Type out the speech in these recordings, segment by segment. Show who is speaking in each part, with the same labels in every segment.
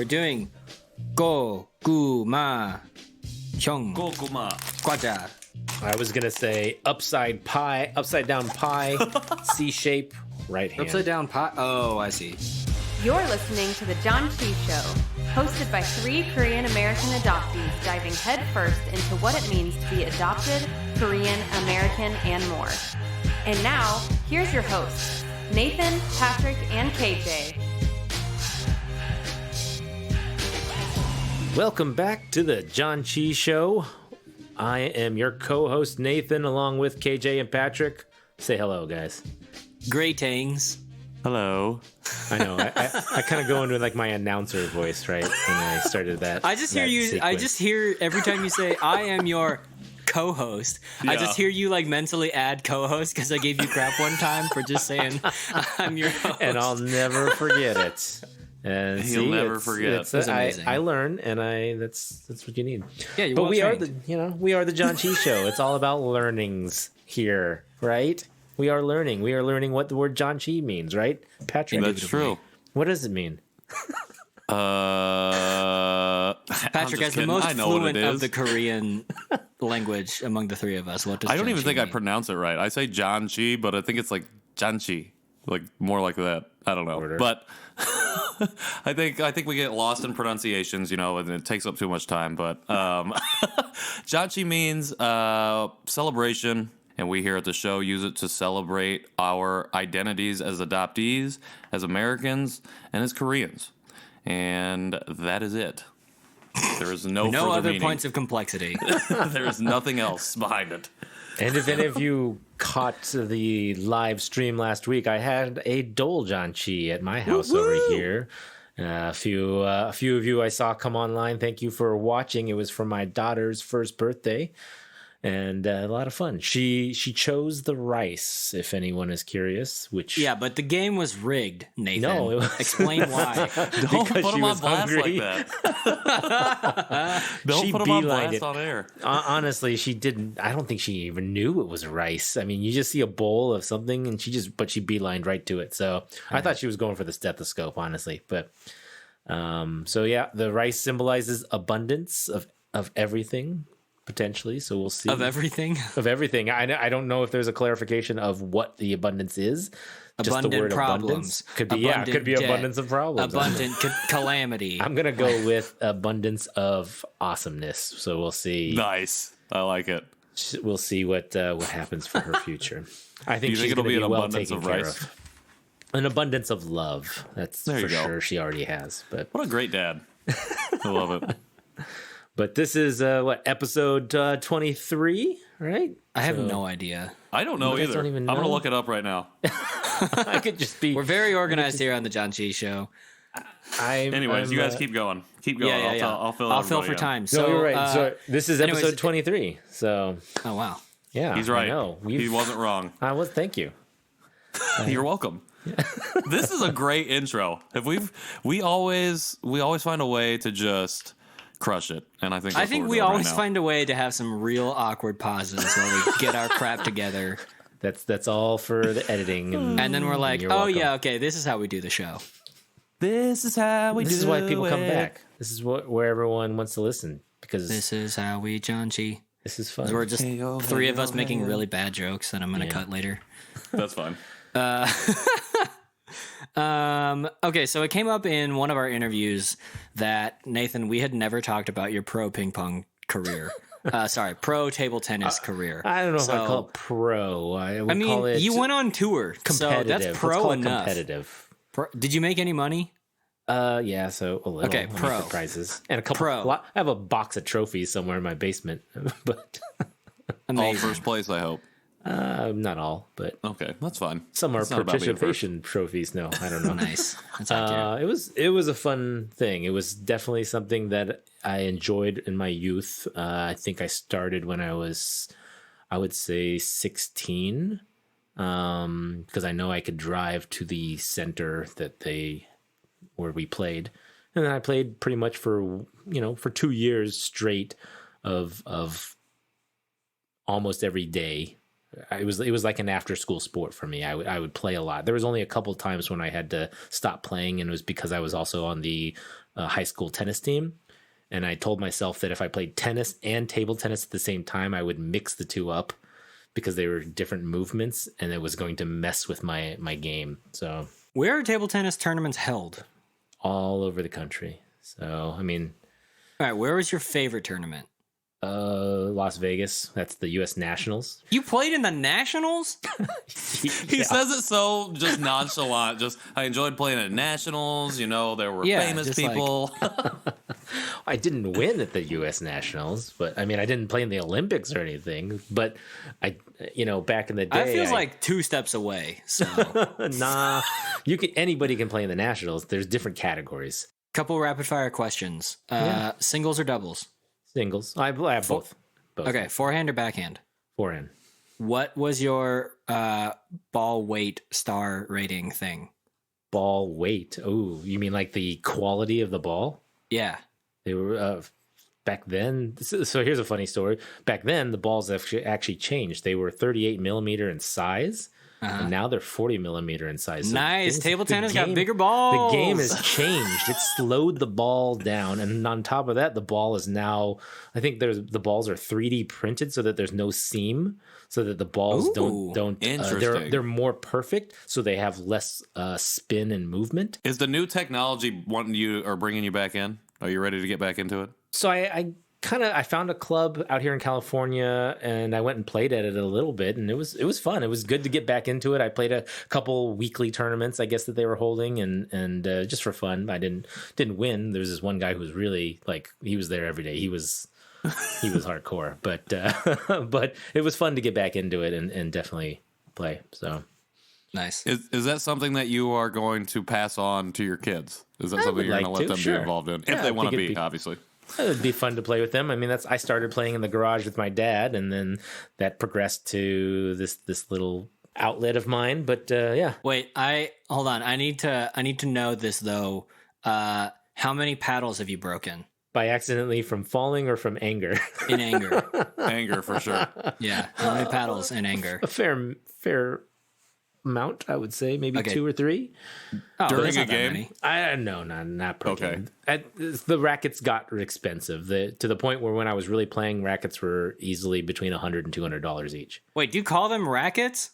Speaker 1: We're doing Go Gu Ma Hyung
Speaker 2: Gokuma.
Speaker 1: Kwaja.
Speaker 3: I was gonna say upside down pie, C shape, right hand.
Speaker 1: Upside down pie. Oh, I see.
Speaker 4: You're listening to the Janchi Show, hosted by 3 Korean American adoptees diving headfirst into what it means to be adopted, Korean American, and more. And now, here's your hosts, Nathan, Patrick, and KJ.
Speaker 3: Welcome back to the Janchi Show. I am your co-host Nathan, along with KJ and Patrick. Say hello, guys.
Speaker 1: Greetings.
Speaker 2: Hello.
Speaker 3: I know. I kind of go into like my announcer voice, right? When I started that.
Speaker 1: I just hear you.
Speaker 3: sequence.
Speaker 1: I just hear every time you say, "I am your co-host." I just hear you like mentally add co-host because I gave you crap one time for just saying, "I'm your host."
Speaker 3: And I'll never forget it. And
Speaker 2: He'll never forget.
Speaker 3: I learn, and that's what you need.
Speaker 1: Yeah, you're
Speaker 3: but
Speaker 1: well
Speaker 3: we
Speaker 1: trained.
Speaker 3: are the Janchi Show. It's all about learnings here, right? We are learning what the word Janchi means, right? Patrick,
Speaker 2: That's true.
Speaker 3: What does it mean?
Speaker 1: Patrick, as the most fluent of the Korean language among the three of us, what does
Speaker 2: I don't even
Speaker 1: Janchi
Speaker 2: think I
Speaker 1: mean?
Speaker 2: pronounce it right. I say Janchi, but I think it's like Janchi, like more like that. I don't know,
Speaker 3: Order.
Speaker 2: but I think we get lost in pronunciations, and it takes up too much time. But Janchi means celebration, and we here at the show use it to celebrate our identities as adoptees, as Americans, and as Koreans. And that is it. There is no further
Speaker 1: other
Speaker 2: meaning.
Speaker 1: points of complexity.
Speaker 2: There is nothing else behind it.
Speaker 3: And if any of you caught the live stream last week, I had a Dole Janchi at my house over here. A few of you I saw come online. Thank you for watching. It was for my daughter's first birthday, and a lot of fun. She chose the rice, if anyone is curious. Which
Speaker 1: Yeah, but the game was rigged, Nathan.
Speaker 3: No, it was-
Speaker 1: Explain why.
Speaker 2: Don't
Speaker 3: Because
Speaker 2: put
Speaker 3: she
Speaker 2: him on
Speaker 3: was
Speaker 2: blast
Speaker 3: hungry.
Speaker 2: like that. Don't
Speaker 3: She
Speaker 2: put him on
Speaker 3: beelined
Speaker 2: blast
Speaker 3: it.
Speaker 2: on air.
Speaker 3: honestly, she didn't. I don't think she even knew it was rice. I mean, you just see a bowl of something, and she beelined right to it. So I thought she was going for the stethoscope, honestly. But so yeah, the rice symbolizes abundance of everything. Potentially, so we'll see.
Speaker 1: Of everything?
Speaker 3: Of everything. I don't know if there's a clarification of what the abundance is. Just
Speaker 1: Abundant
Speaker 3: the word
Speaker 1: problems.
Speaker 3: abundance could be.
Speaker 1: Abundant
Speaker 3: Could be
Speaker 1: debt.
Speaker 3: abundance of problems.
Speaker 1: Abundant calamity.
Speaker 3: I'm gonna go with abundance of awesomeness. So we'll see.
Speaker 2: Nice. I like it.
Speaker 3: We'll see what happens for her future. I think
Speaker 2: Do you
Speaker 3: she's
Speaker 2: think it'll
Speaker 3: going to
Speaker 2: be
Speaker 3: be
Speaker 2: an
Speaker 3: well
Speaker 2: abundance
Speaker 3: taken
Speaker 2: of
Speaker 3: care
Speaker 2: rice?
Speaker 3: of. An abundance of love. That's
Speaker 2: There you
Speaker 3: for
Speaker 2: go.
Speaker 3: sure. She already has.
Speaker 2: What a great dad. I love it.
Speaker 3: But this is episode 23, right?
Speaker 1: I have no idea.
Speaker 2: I don't know
Speaker 3: You guys
Speaker 2: either.
Speaker 3: don't even
Speaker 2: I'm going to
Speaker 3: know?
Speaker 2: look it up right now.
Speaker 3: I could just be.
Speaker 1: We're very organized here on the Janchi Show.
Speaker 2: Anyways, you guys keep going. Keep going.
Speaker 1: Yeah.
Speaker 2: I'll fill
Speaker 1: for
Speaker 2: everybody in.
Speaker 1: time.
Speaker 3: No,
Speaker 1: So
Speaker 3: you're right. So this is
Speaker 1: anyways,
Speaker 3: episode 23. So
Speaker 1: oh wow.
Speaker 3: yeah,
Speaker 2: He's right.
Speaker 3: I know.
Speaker 2: He wasn't wrong.
Speaker 3: I was. Thank you.
Speaker 2: You're welcome. This is a great intro. If we always find a way to just crush it, and I think that's what we're
Speaker 1: we
Speaker 2: doing
Speaker 1: always
Speaker 2: right now.
Speaker 1: find a way to have some real awkward pauses while we get our crap together,
Speaker 3: That's all for the editing.
Speaker 1: and then we're like,
Speaker 3: You're
Speaker 1: oh
Speaker 3: welcome.
Speaker 1: yeah, okay, this is how we do the show.
Speaker 2: This is how we
Speaker 3: This
Speaker 2: do
Speaker 3: is why people come
Speaker 2: it.
Speaker 3: back. This is where everyone wants to listen because
Speaker 1: This is how we Janchi.
Speaker 3: this is fun.
Speaker 1: We're just
Speaker 2: Hey-o,
Speaker 1: three of
Speaker 2: hey-o,
Speaker 1: us making
Speaker 2: hey-o.
Speaker 1: really bad jokes that I'm gonna cut later.
Speaker 2: That's fine.
Speaker 1: Okay, so it came up in one of our interviews that Nathan, we had never talked about your pro ping pong career. Pro table tennis career.
Speaker 3: I don't know if I call it pro. I would call
Speaker 1: mean,
Speaker 3: it
Speaker 1: you went on tour, so
Speaker 3: competitive.
Speaker 1: that's
Speaker 3: Let's
Speaker 1: pro
Speaker 3: call it
Speaker 1: enough.
Speaker 3: competitive.
Speaker 1: Did you make any money?
Speaker 3: Yeah, so a little.
Speaker 1: Okay,
Speaker 3: I mean,
Speaker 1: pro.
Speaker 3: for prizes and a couple.
Speaker 1: Pro.
Speaker 3: I have a box of trophies somewhere in my basement, but
Speaker 2: All
Speaker 1: Amazing.
Speaker 2: first place, I hope.
Speaker 3: not all. But
Speaker 2: Okay, that's fine.
Speaker 3: some are
Speaker 2: It's not about being
Speaker 3: participation trophies. No, I don't know.
Speaker 1: Nice. That's accurate.
Speaker 3: It was a fun thing. It was definitely something that I enjoyed in my youth. I think I started when I was, I would say 16, because I know I could drive to the center where we played, and I played pretty much for 2 years straight of almost every day. it was like an after school sport for me. I would play a lot. There was only a couple times when I had to stop playing, and it was because I was also on the high school tennis team. And I told myself that if I played tennis and table tennis at the same time, I would mix the two up because they were different movements, and it was going to mess with my game. So
Speaker 1: where are table tennis tournaments held?
Speaker 3: All over the country. So, I mean...
Speaker 1: All right, where was your favorite tournament?
Speaker 3: Las Vegas. That's the U.S. Nationals.
Speaker 1: You played in the Nationals?
Speaker 2: He says it so just nonchalant. Just, I enjoyed playing at Nationals. You know, there were famous people.
Speaker 3: I didn't win at the U.S. Nationals, but I mean, I didn't play in the Olympics or anything. But back in the day,
Speaker 1: I feels like 2 steps away. So
Speaker 3: nah, anybody can play in the Nationals. There's different categories.
Speaker 1: Couple rapid fire questions. Singles or doubles?
Speaker 3: Singles. I have both.
Speaker 1: Okay, forehand or backhand?
Speaker 3: Forehand.
Speaker 1: What was your ball weight star rating thing?
Speaker 3: Ball weight? Oh, you mean like the quality of the ball?
Speaker 1: Yeah.
Speaker 3: They were back then. So here's a funny story. Back then, the balls actually changed. They were 38 millimeter in size. And now they're 40 millimeter in size. So
Speaker 1: nice. Table tennis got bigger balls.
Speaker 3: The game has changed. It slowed the ball down. And on top of that, the ball is now, I think the balls are 3D printed so that there's no seam, so that the balls don't they're more perfect, so they have less spin and movement.
Speaker 2: Is the new technology wanting you or bringing you back in? Are you ready to get back into it?
Speaker 3: So I found a club out here in California, and I went and played at it a little bit, and it was fun. It was good to get back into it. I played a couple weekly tournaments, I guess, that they were holding, and just for fun. I didn't win. There was this one guy who was really he was there every day. He was hardcore, but it was fun to get back into it and definitely play. So
Speaker 1: nice.
Speaker 2: Is that something that you are going to pass on to your kids? Is that something you're going to let them be involved in if they want to be, obviously?
Speaker 3: It would be fun to play with them. I mean, I started playing in the garage with my dad, and then that progressed to this little outlet of mine. But yeah.
Speaker 1: Wait, hold on. I need to know this though. How many paddles have you broken?
Speaker 3: By accidentally, from falling or from anger?
Speaker 1: In anger.
Speaker 2: Anger for sure.
Speaker 1: Yeah. How many paddles in anger?
Speaker 3: A fair amount, I would say, maybe 2 or 3.
Speaker 1: Oh,
Speaker 2: during a game?
Speaker 3: No, not per game.
Speaker 2: Okay.
Speaker 3: The rackets got expensive to the point where when I was really playing, rackets were easily between $100 and $200 each.
Speaker 1: Wait, do you call them rackets?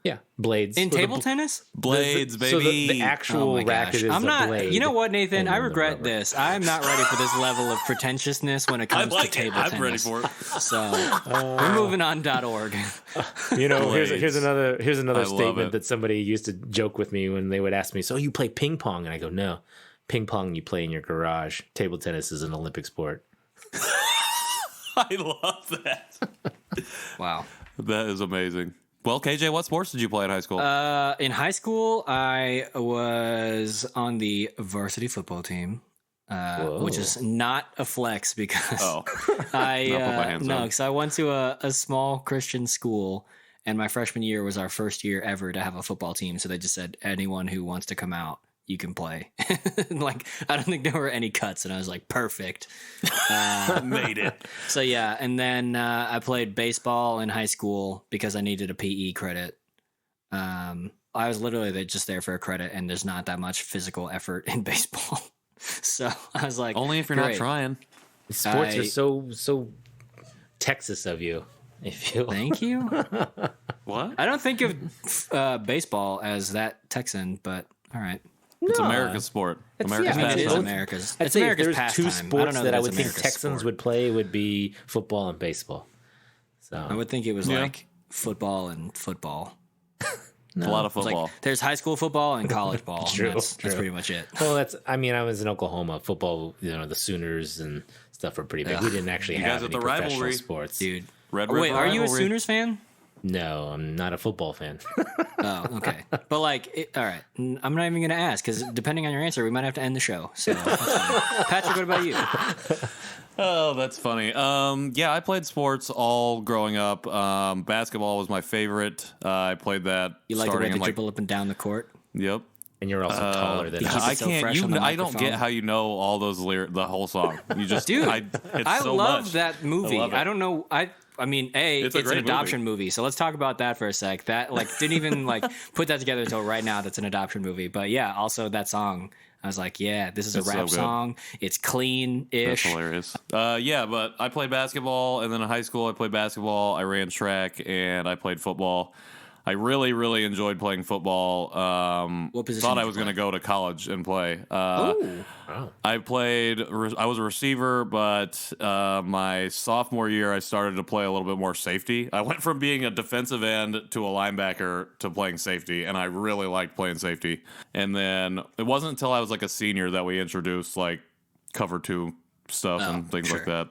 Speaker 3: Yeah, blades.
Speaker 1: In table tennis?
Speaker 2: Blades, baby.
Speaker 3: So the actual racket is
Speaker 1: I'm not,
Speaker 3: a blade.
Speaker 1: You know what, Nathan? I regret this. I'm not ready for this level of pretentiousness when it comes to table tennis.
Speaker 2: I'm ready for it.
Speaker 1: So we're moving on.org.
Speaker 3: Here's another
Speaker 2: I
Speaker 3: statement that somebody used to joke with me when they would ask me, so you play ping pong? And I go, no. Ping pong you play in your garage. Table tennis is an Olympic sport.
Speaker 2: I love that.
Speaker 1: Wow.
Speaker 2: That is amazing. Well, KJ, what sports did you play in high school?
Speaker 1: In high school, I was on the varsity football team, which is not a flex because because I went to a small Christian school, and my freshman year was our first year ever to have a football team. So they just said, anyone who wants to come out, you can play. I don't think there were any cuts, and I was like, perfect.
Speaker 2: Made it.
Speaker 1: So yeah, and then I played baseball in high school because I needed a PE credit. I was literally just there for a credit, and there's not that much physical effort in baseball. So I was like,
Speaker 2: only if you're not trying.
Speaker 3: Sports are so Texas of you.
Speaker 1: Thank you.
Speaker 2: What?
Speaker 1: I don't think of baseball as that Texan, but all right.
Speaker 2: It's America's sport. America's
Speaker 1: it is
Speaker 2: pastime.
Speaker 1: America's.
Speaker 3: I'd
Speaker 1: It's
Speaker 3: say if
Speaker 1: America's
Speaker 3: there's
Speaker 1: pastime.
Speaker 3: two sports that I would think
Speaker 1: America's
Speaker 3: Texans
Speaker 1: sport.
Speaker 3: would play would be football and baseball. So
Speaker 1: I would think it was like football and football.
Speaker 2: A lot of
Speaker 1: It's
Speaker 2: football.
Speaker 1: like there's high school football and college ball.
Speaker 3: True,
Speaker 1: That's
Speaker 3: true.
Speaker 1: pretty much it.
Speaker 3: Well, I was in Oklahoma. Football, the Sooners and stuff are pretty big. We didn't actually
Speaker 2: You
Speaker 3: have
Speaker 2: guys
Speaker 3: any
Speaker 2: at the
Speaker 3: professional
Speaker 2: rivalry.
Speaker 3: sports.
Speaker 1: Dude.
Speaker 2: Red
Speaker 1: Wait,
Speaker 2: River
Speaker 1: are you a
Speaker 2: rivalry.
Speaker 1: Sooners fan?
Speaker 3: No, I'm not a football fan.
Speaker 1: Oh, okay. But all right. I'm not even going to ask because depending on your answer, we might have to end the show. So, Patrick, what about you?
Speaker 2: Oh, that's funny. Yeah, I played sports all growing up. Basketball was my favorite. I played that.
Speaker 1: You like the way
Speaker 2: starting
Speaker 1: they
Speaker 2: in
Speaker 1: dribble up and down the court?
Speaker 2: Yep.
Speaker 3: And you're also taller than
Speaker 1: keep
Speaker 3: us.
Speaker 1: it
Speaker 2: I
Speaker 1: so
Speaker 2: can't.
Speaker 1: fresh on the
Speaker 2: I don't get
Speaker 1: microphone.
Speaker 2: how you know all those the whole song. You just,
Speaker 1: Dude,
Speaker 2: it's
Speaker 1: I
Speaker 2: so
Speaker 1: love
Speaker 2: much.
Speaker 1: that movie.
Speaker 2: I love it.
Speaker 1: I don't know. I mean, it's an adoption movie, so let's talk about that for a sec. That didn't even put that together until right now. That's an adoption movie, but yeah, also that song. I was like, yeah, this is a rap song. It's clean-ish.
Speaker 2: That's hilarious. Yeah, but I played basketball, and then in high school I played basketball. I ran track, and I played football. I really, really enjoyed playing football.
Speaker 1: What position?
Speaker 2: Thought I was going to go to college and play.
Speaker 1: Wow.
Speaker 2: I was a receiver, but my sophomore year I started to play a little bit more safety. I went from being a defensive end to a linebacker to playing safety, and I really liked playing safety. And then it wasn't until I was a senior that we introduced cover 2 stuff and things like that.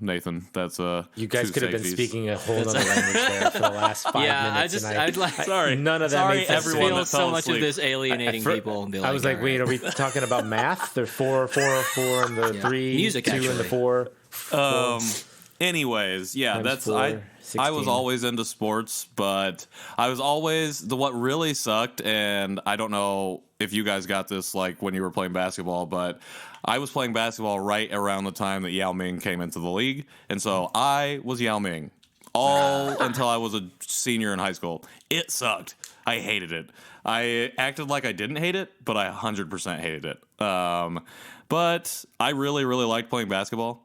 Speaker 2: Nathan, that's
Speaker 3: you guys could have been speaking a whole other language there for the last 5 minutes.
Speaker 1: Sorry,
Speaker 3: none of that makes sense.
Speaker 1: Everyone feel so much of this alienating people. And be
Speaker 3: I was like, wait, are we talking about math? There's 4, and the 3,
Speaker 1: music,
Speaker 3: 2,
Speaker 1: actually.
Speaker 3: and the 4.
Speaker 2: Anyways, yeah, that's
Speaker 3: 4,
Speaker 2: I was always into sports, but I was always what really sucked, and I don't know if you guys got this when you were playing basketball, but I was playing basketball right around the time that Yao Ming came into the league, and so I was Yao Ming until I was a senior in high school. It sucked. I hated it. I acted like I didn't hate it, but I 100% hated it. But I really, really liked playing basketball.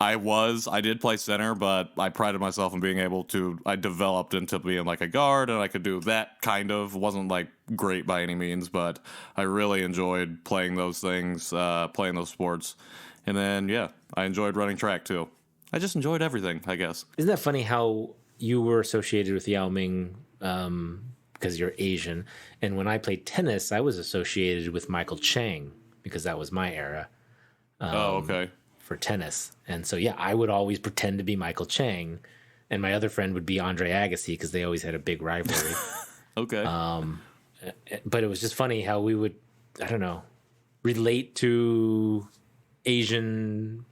Speaker 2: I did play center, but I prided myself in being able to, I developed into being a guard, and I could do that kind of. Wasn't great by any means, but I really enjoyed playing those things, playing those sports. And then, yeah, I enjoyed running track too. I just enjoyed everything, I guess.
Speaker 3: Isn't that funny how you were associated with Yao Ming because you're Asian? And when I played tennis, I was associated with Michael Chang because that was my era.
Speaker 2: Okay.
Speaker 3: For tennis. And so, yeah, I would always pretend to be Michael Chang, and my other friend would be Andre Agassi because they always had a big rivalry.
Speaker 2: Okay.
Speaker 3: But it was just funny how we would, I don't know, relate to Asian,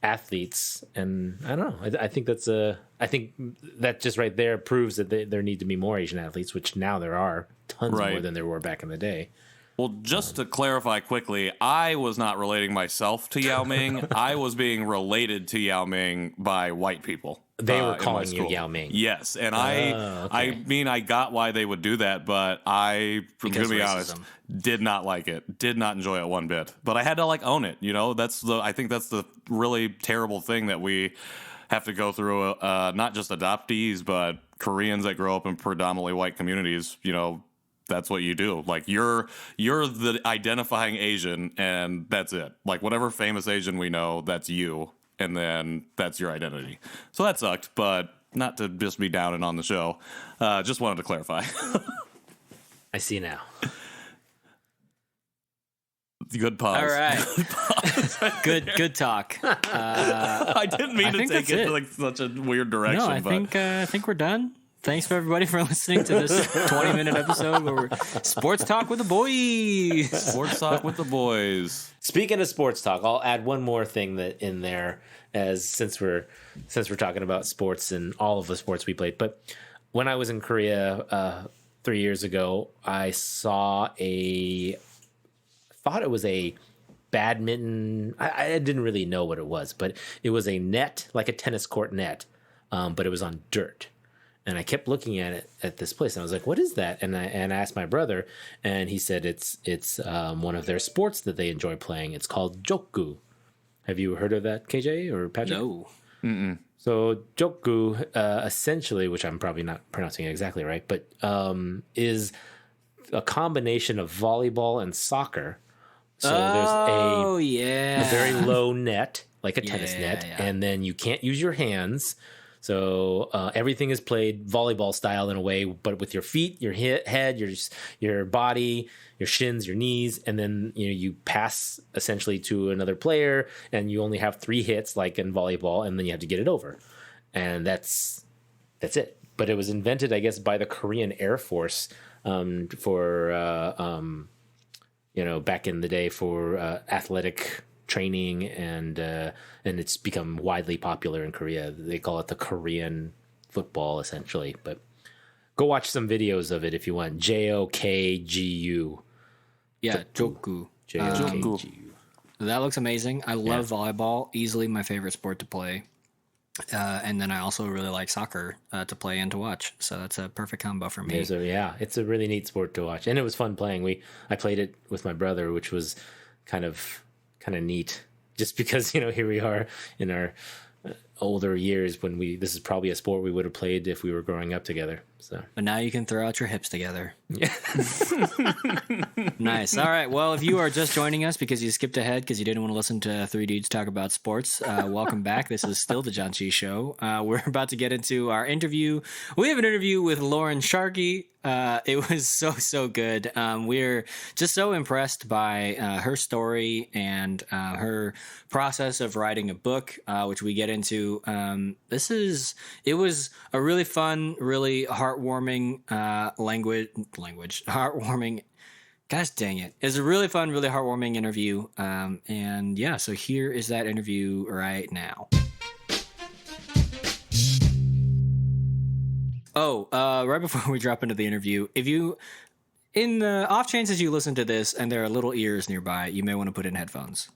Speaker 3: athletes. And I don't know. I think that just right there proves that there need to be more Asian athletes, which now there are tons more than there were back in the day.
Speaker 2: Well, just to clarify quickly, I was not relating myself to Yao Ming. I was being related to Yao Ming by white people.
Speaker 3: They were calling you Yao Ming.
Speaker 2: Yes, and I got why they would do that, but I'm going to be honest, did not like it. Did not enjoy it one bit. But I had to own it. I think that's the really terrible thing that we have to go through. Not just adoptees, but Koreans that grow up in predominantly white communities. That's what you do. You're the identifying Asian, and that's it. Whatever famous Asian we know, that's you, and then that's your identity. So that sucked, but not to just be down and on the show. Just wanted to clarify.
Speaker 3: I see now.
Speaker 2: Good pause.
Speaker 1: All right. Good talk.
Speaker 2: I didn't mean to take it to such a weird direction.
Speaker 1: No, I think we're done. Thanks for everybody for listening to this 20-minute episode where we're sports talk with the boys.
Speaker 2: Sports talk with the boys.
Speaker 3: Speaking of sports talk, I'll add one more thing in there, since we're talking about sports and all of the sports we played. But when I was in Korea 3 years ago, I thought it was a badminton. I didn't really know what it was, but it was a net, like a tennis court net, but it was on dirt. And I kept looking at it at this place, and I was like, "What is that?" And I asked my brother, and he said it's one of their sports that they enjoy playing. It's called jokgu. Have you heard of that, KJ or Patrick?
Speaker 1: No.
Speaker 2: Mm-mm.
Speaker 3: So jokgu, essentially, which I'm probably not pronouncing it exactly right, but is a combination of volleyball and soccer. So there's a very low net, like a tennis net, and then you can't use your hands. So everything is played volleyball style in a way, but with your feet, your head, your body, your shins, your knees, and then you pass essentially to another player, and you only have 3 hits like in volleyball, and then you have to get it over, and that's it. But it was invented, I guess, by the Korean Air Force for back in the day for athletic training, and it's become widely popular in Korea. They call it the Korean football, essentially. But go watch some videos of it if you want. Jokgu.
Speaker 1: Yeah, jokgu.
Speaker 3: Jokgu.
Speaker 1: That looks amazing. I love volleyball, easily my favorite sport to play. And then I also really like soccer to play and to watch. So that's a perfect combo for me.
Speaker 3: It's a really neat sport to watch. And it was fun playing. I played it with my brother, which was kind of neat. Just because, here we are in our older years when this is probably a sport we would have played if we were growing up together. So,
Speaker 1: but now you can throw out your hips together. Yeah. Nice. All right. Well, if you are just joining us because you skipped ahead because you didn't want to listen to three dudes talk about sports, welcome back. This is still the Janchi Show. We're about to get into our interview. We have an interview with Lauren Sharkey. It was so good. We're just so impressed by her story and her process of writing a book, which we get into. It was a really fun, really heartwarming heartwarming. Gosh dang it. It was a really fun, really heartwarming interview. So here is that interview right now. Right before we drop into the interview, in the off chances you listen to this and there are little ears nearby, you may want to put in headphones.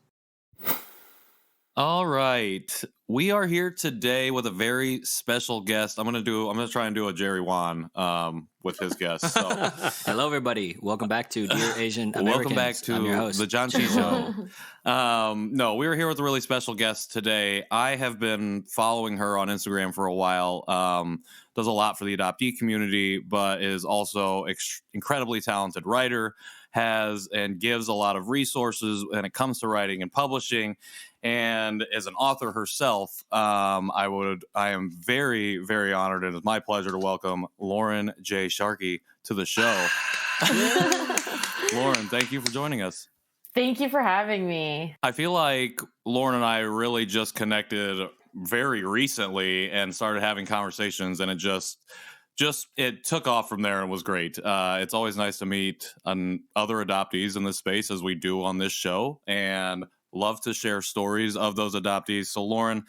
Speaker 2: All right. We are here today with a very special guest. I'm going to try and do a Jerry Wan with his guest. So.
Speaker 1: Hello, everybody. Welcome back to Dear Asian Americans.
Speaker 2: Welcome back to the Janchi Show. No, we are here with a really special guest today. I have been following her on Instagram for a while. Does a lot for the adoptee community, but is also incredibly talented writer, has and gives a lot of resources when it comes to writing and publishing, and as an author herself. I am very, very honored, and it's my pleasure to welcome Lauren J. Sharkey to the show. Lauren, thank you for joining us.
Speaker 5: Thank you for having me.
Speaker 2: I feel like Lauren and I really just connected very recently and started having conversations, and it took off from there and was great. It's always nice to meet other adoptees in this space, as we do on this show, and love to share stories of those adoptees. So Lauren,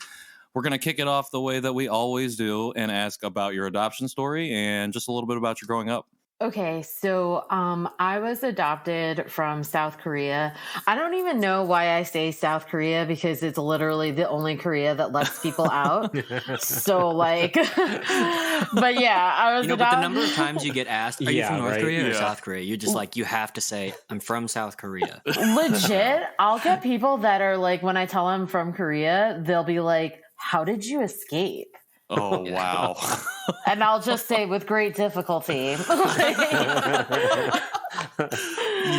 Speaker 2: we're going to kick it off the way that we always do and ask about your adoption story and just a little bit about your growing up.
Speaker 5: Okay, so I was adopted from South Korea. I don't even know why I say South Korea because it's literally the only Korea that lets people out. So but yeah, I was
Speaker 1: adopted. But the number of times you get asked, are you from North Korea or South Korea? You're just you have to say, I'm from South Korea.
Speaker 5: Legit, I'll get people that are when I tell them from Korea, they'll be like, how did you escape?
Speaker 2: Oh, wow.
Speaker 5: And I'll just say with great difficulty.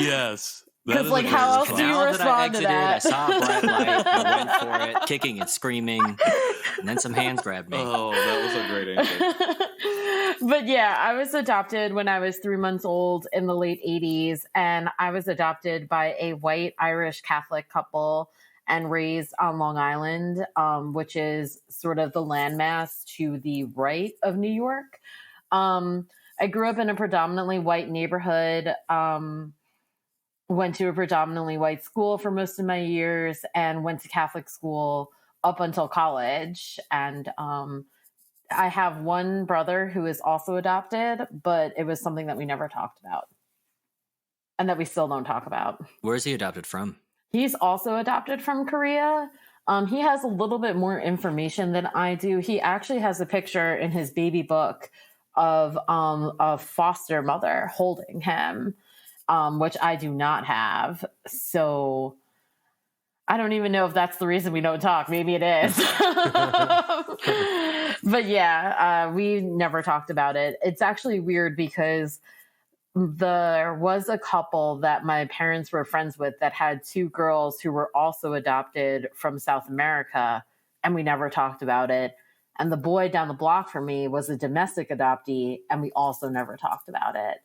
Speaker 2: Yes.
Speaker 5: Because how else do you respond to that?
Speaker 1: I saw a bright light. I went for it, kicking and screaming. And then some hands grabbed me.
Speaker 2: Oh, that was a great answer.
Speaker 5: But yeah, I was adopted when I was 3 months old in the late 80s. And I was adopted by a white Irish Catholic couple and raised on Long Island, which is sort of the landmass to the right of New York. I grew up in a predominantly white neighborhood, went to a predominantly white school for most of my years, and went to Catholic school up until college. And I have one brother who is also adopted, but it was something that we never talked about and that we still don't talk about.
Speaker 1: Where is he adopted from?
Speaker 5: He's also adopted from Korea. He has a little bit more information than I do. He actually has a picture in his baby book of a foster mother holding him, which I do not have. So I don't even know if that's the reason we don't talk. Maybe it is. But yeah, we never talked about it. It's actually weird because there was a couple that my parents were friends with that had two girls who were also adopted from South America, and we never talked about it. And the boy down the block from me was a domestic adoptee, and we also never talked about it.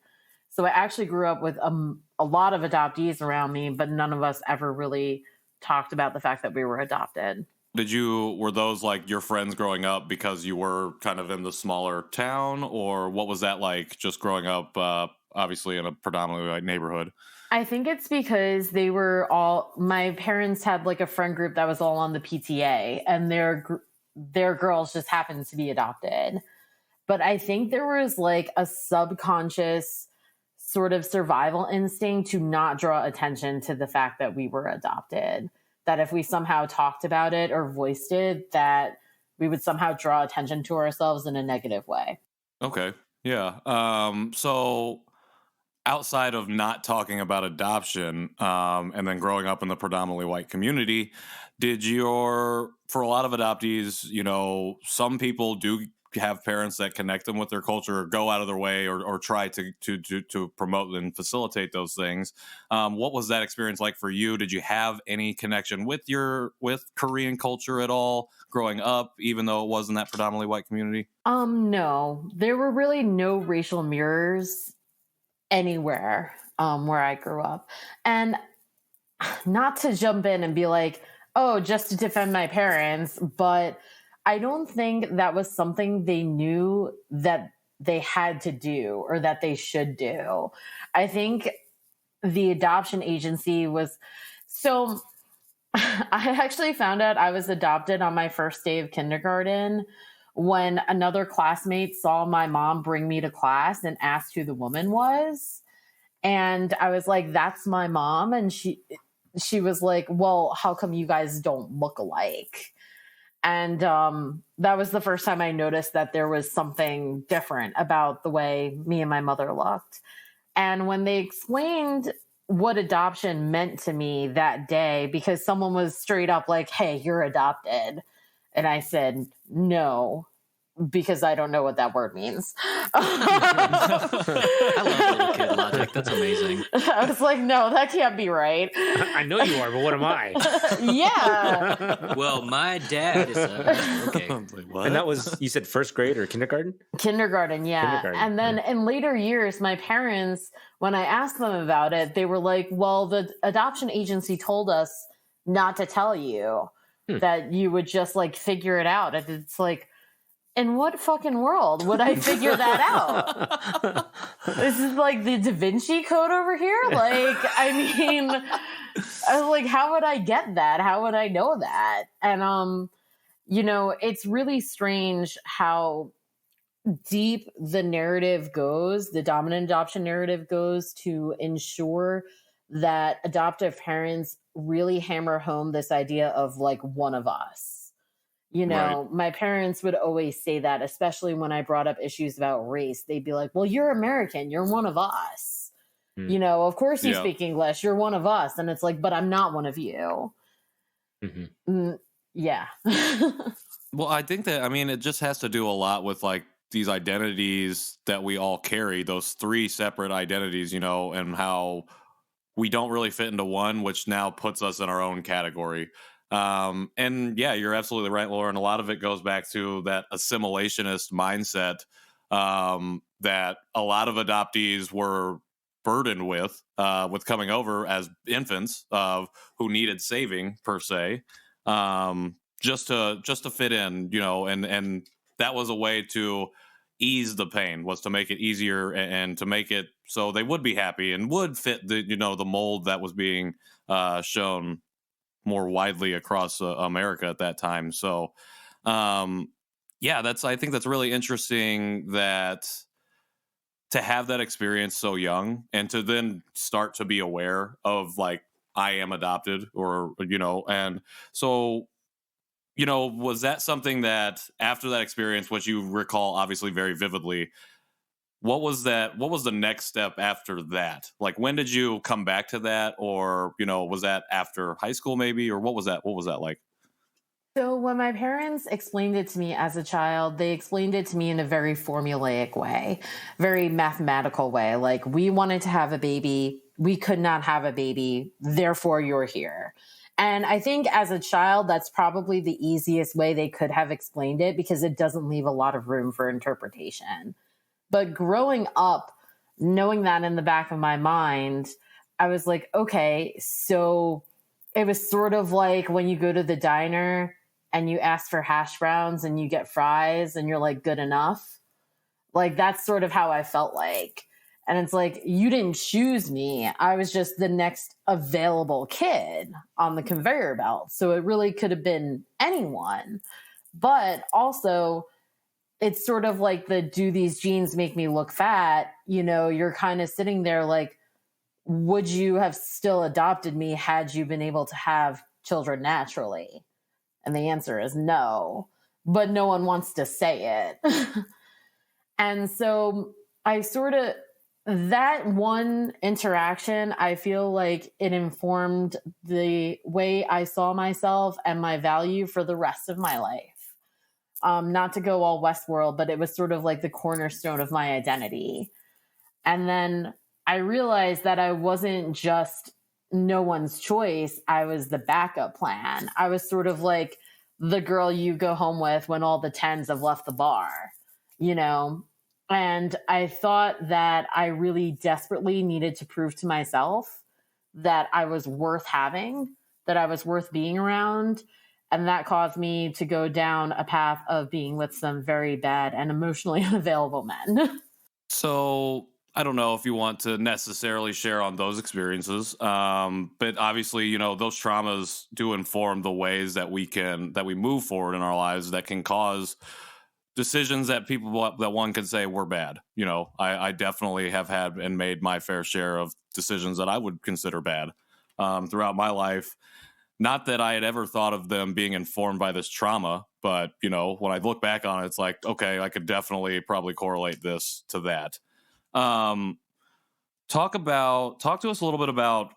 Speaker 5: So I actually grew up with a lot of adoptees around me, but none of us ever really talked about the fact that we were adopted.
Speaker 2: Were those your friends growing up because you were kind of in the smaller town, or what was that like just growing up, obviously in a predominantly white neighborhood?
Speaker 5: I think it's because my parents had a friend group that was all on the PTA, and their girls just happened to be adopted. But I think there was a subconscious sort of survival instinct to not draw attention to the fact that we were adopted. that if we somehow talked about it or voiced it, that we would somehow draw attention to ourselves in a negative way.
Speaker 2: Okay. Yeah. So outside of not talking about adoption, and then growing up in the predominantly white community, for a lot of adoptees, some people do have parents that connect them with their culture or go out of their way or try to promote and facilitate those things. What was that experience like for you? Did you have any connection with Korean culture at all growing up, even though it wasn't that predominantly white community?
Speaker 5: No, there were really no racial mirrors anywhere where I grew up. And not to jump in and be like, oh, just to defend my parents, but I don't think that was something they knew that they had to do or that they should do. I think the adoption agency was so... I actually found out I was adopted on my first day of kindergarten when another classmate saw my mom bring me to class and asked who the woman was. And I was like, that's my mom. And she was like, well, how come you guys don't look alike? And that was the first time I noticed that there was something different about the way me and my mother looked. And when they explained what adoption meant to me that day, because someone was straight up like, hey, you're adopted. And I said, no, because I don't know what that word means.
Speaker 1: I love little kid logic. That's amazing.
Speaker 5: I was like, no, that can't be right.
Speaker 3: I know you are, but what am I?
Speaker 5: Yeah.
Speaker 1: Well, my dad is okay.
Speaker 2: What?
Speaker 3: And that was, you said first grade or kindergarten?
Speaker 5: Kindergarten, yeah. And then in later years, my parents, when I asked them about it, they were like, well, the adoption agency told us not to tell you, that you would just like figure it out. And it's like, in what fucking world would I figure that out? This is like the Da Vinci Code over here. Like, I mean, I was like, how would I get that? How would I know that? And, it's really strange how deep the narrative goes, the dominant adoption narrative goes to ensure that adoptive parents really hammer home this idea of like one of us. Right. My parents would always say that, especially when I brought up issues about race. They'd be like, well, you're American. You're one of us. Of course you speak English. You're one of us. And it's like, but I'm not one of you. Mm-hmm. Yeah.
Speaker 2: Well, I think that, it just has to do a lot with like these identities that we all carry, those three separate identities, and how we don't really fit into one, which now puts us in our own category. And yeah, you're absolutely right, Lauren. A lot of it goes back to that assimilationist mindset that a lot of adoptees were burdened with coming over as infants who needed saving per se, just to fit in, and that was a way to ease the pain, was to make it easier and to make it so they would be happy and would fit the mold that was being shown more widely across America at that time. So, I think that's really interesting that to have that experience so young and to then start to be aware of like, I am adopted and so, was that something that after that experience, which you recall obviously very vividly, what was the next step after that? Like, when did you come back to that? Or, was that after high school maybe? Or what was that like?
Speaker 5: So when my parents explained it to me as a child, they explained it to me in a very formulaic way, very mathematical way. Like, we wanted to have a baby. We could not have a baby. Therefore, you're here. And I think as a child, that's probably the easiest way they could have explained it because it doesn't leave a lot of room for interpretation. But growing up, knowing that in the back of my mind, I was like, okay, so it was sort of like when you go to the diner and you ask for hash browns and you get fries and you're like, good enough. Like, that's sort of how I felt like. And it's like, you didn't choose me. I was just the next available kid on the conveyor belt. So it really could have been anyone. But also, it's sort of like do these jeans make me look fat? You're kind of sitting there like, would you have still adopted me had you been able to have children naturally? And the answer is no, but no one wants to say it. And so that one interaction, I feel like it informed the way I saw myself and my value for the rest of my life. Not to go all Westworld, but it was sort of like the cornerstone of my identity. And then I realized that I wasn't just no one's choice. I was the backup plan. I was sort of like the girl you go home with when all the 10s have left the bar, you know? And I thought that I really desperately needed to prove to myself that I was worth having, that I was worth being around. And that caused me to go down a path of being with some very bad and emotionally unavailable men.
Speaker 2: So I don't know if you want to necessarily share on those experiences, but obviously, you know, those traumas do inform the ways that we move forward in our lives that can cause decisions that one could say were bad. You know, I definitely have had and made my fair share of decisions that I would consider bad throughout my life. Not that I had ever thought of them being informed by this trauma, but, you know, when I look back on it, it's like, okay, I could definitely probably correlate this to that. Talk to us a little bit about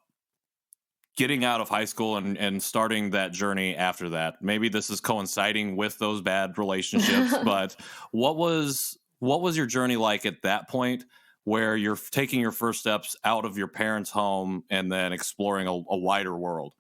Speaker 2: getting out of high school and starting that journey after that. Maybe this is coinciding with those bad relationships, but what was your journey like at that point where you're taking your first steps out of your parents' home and then exploring a wider world?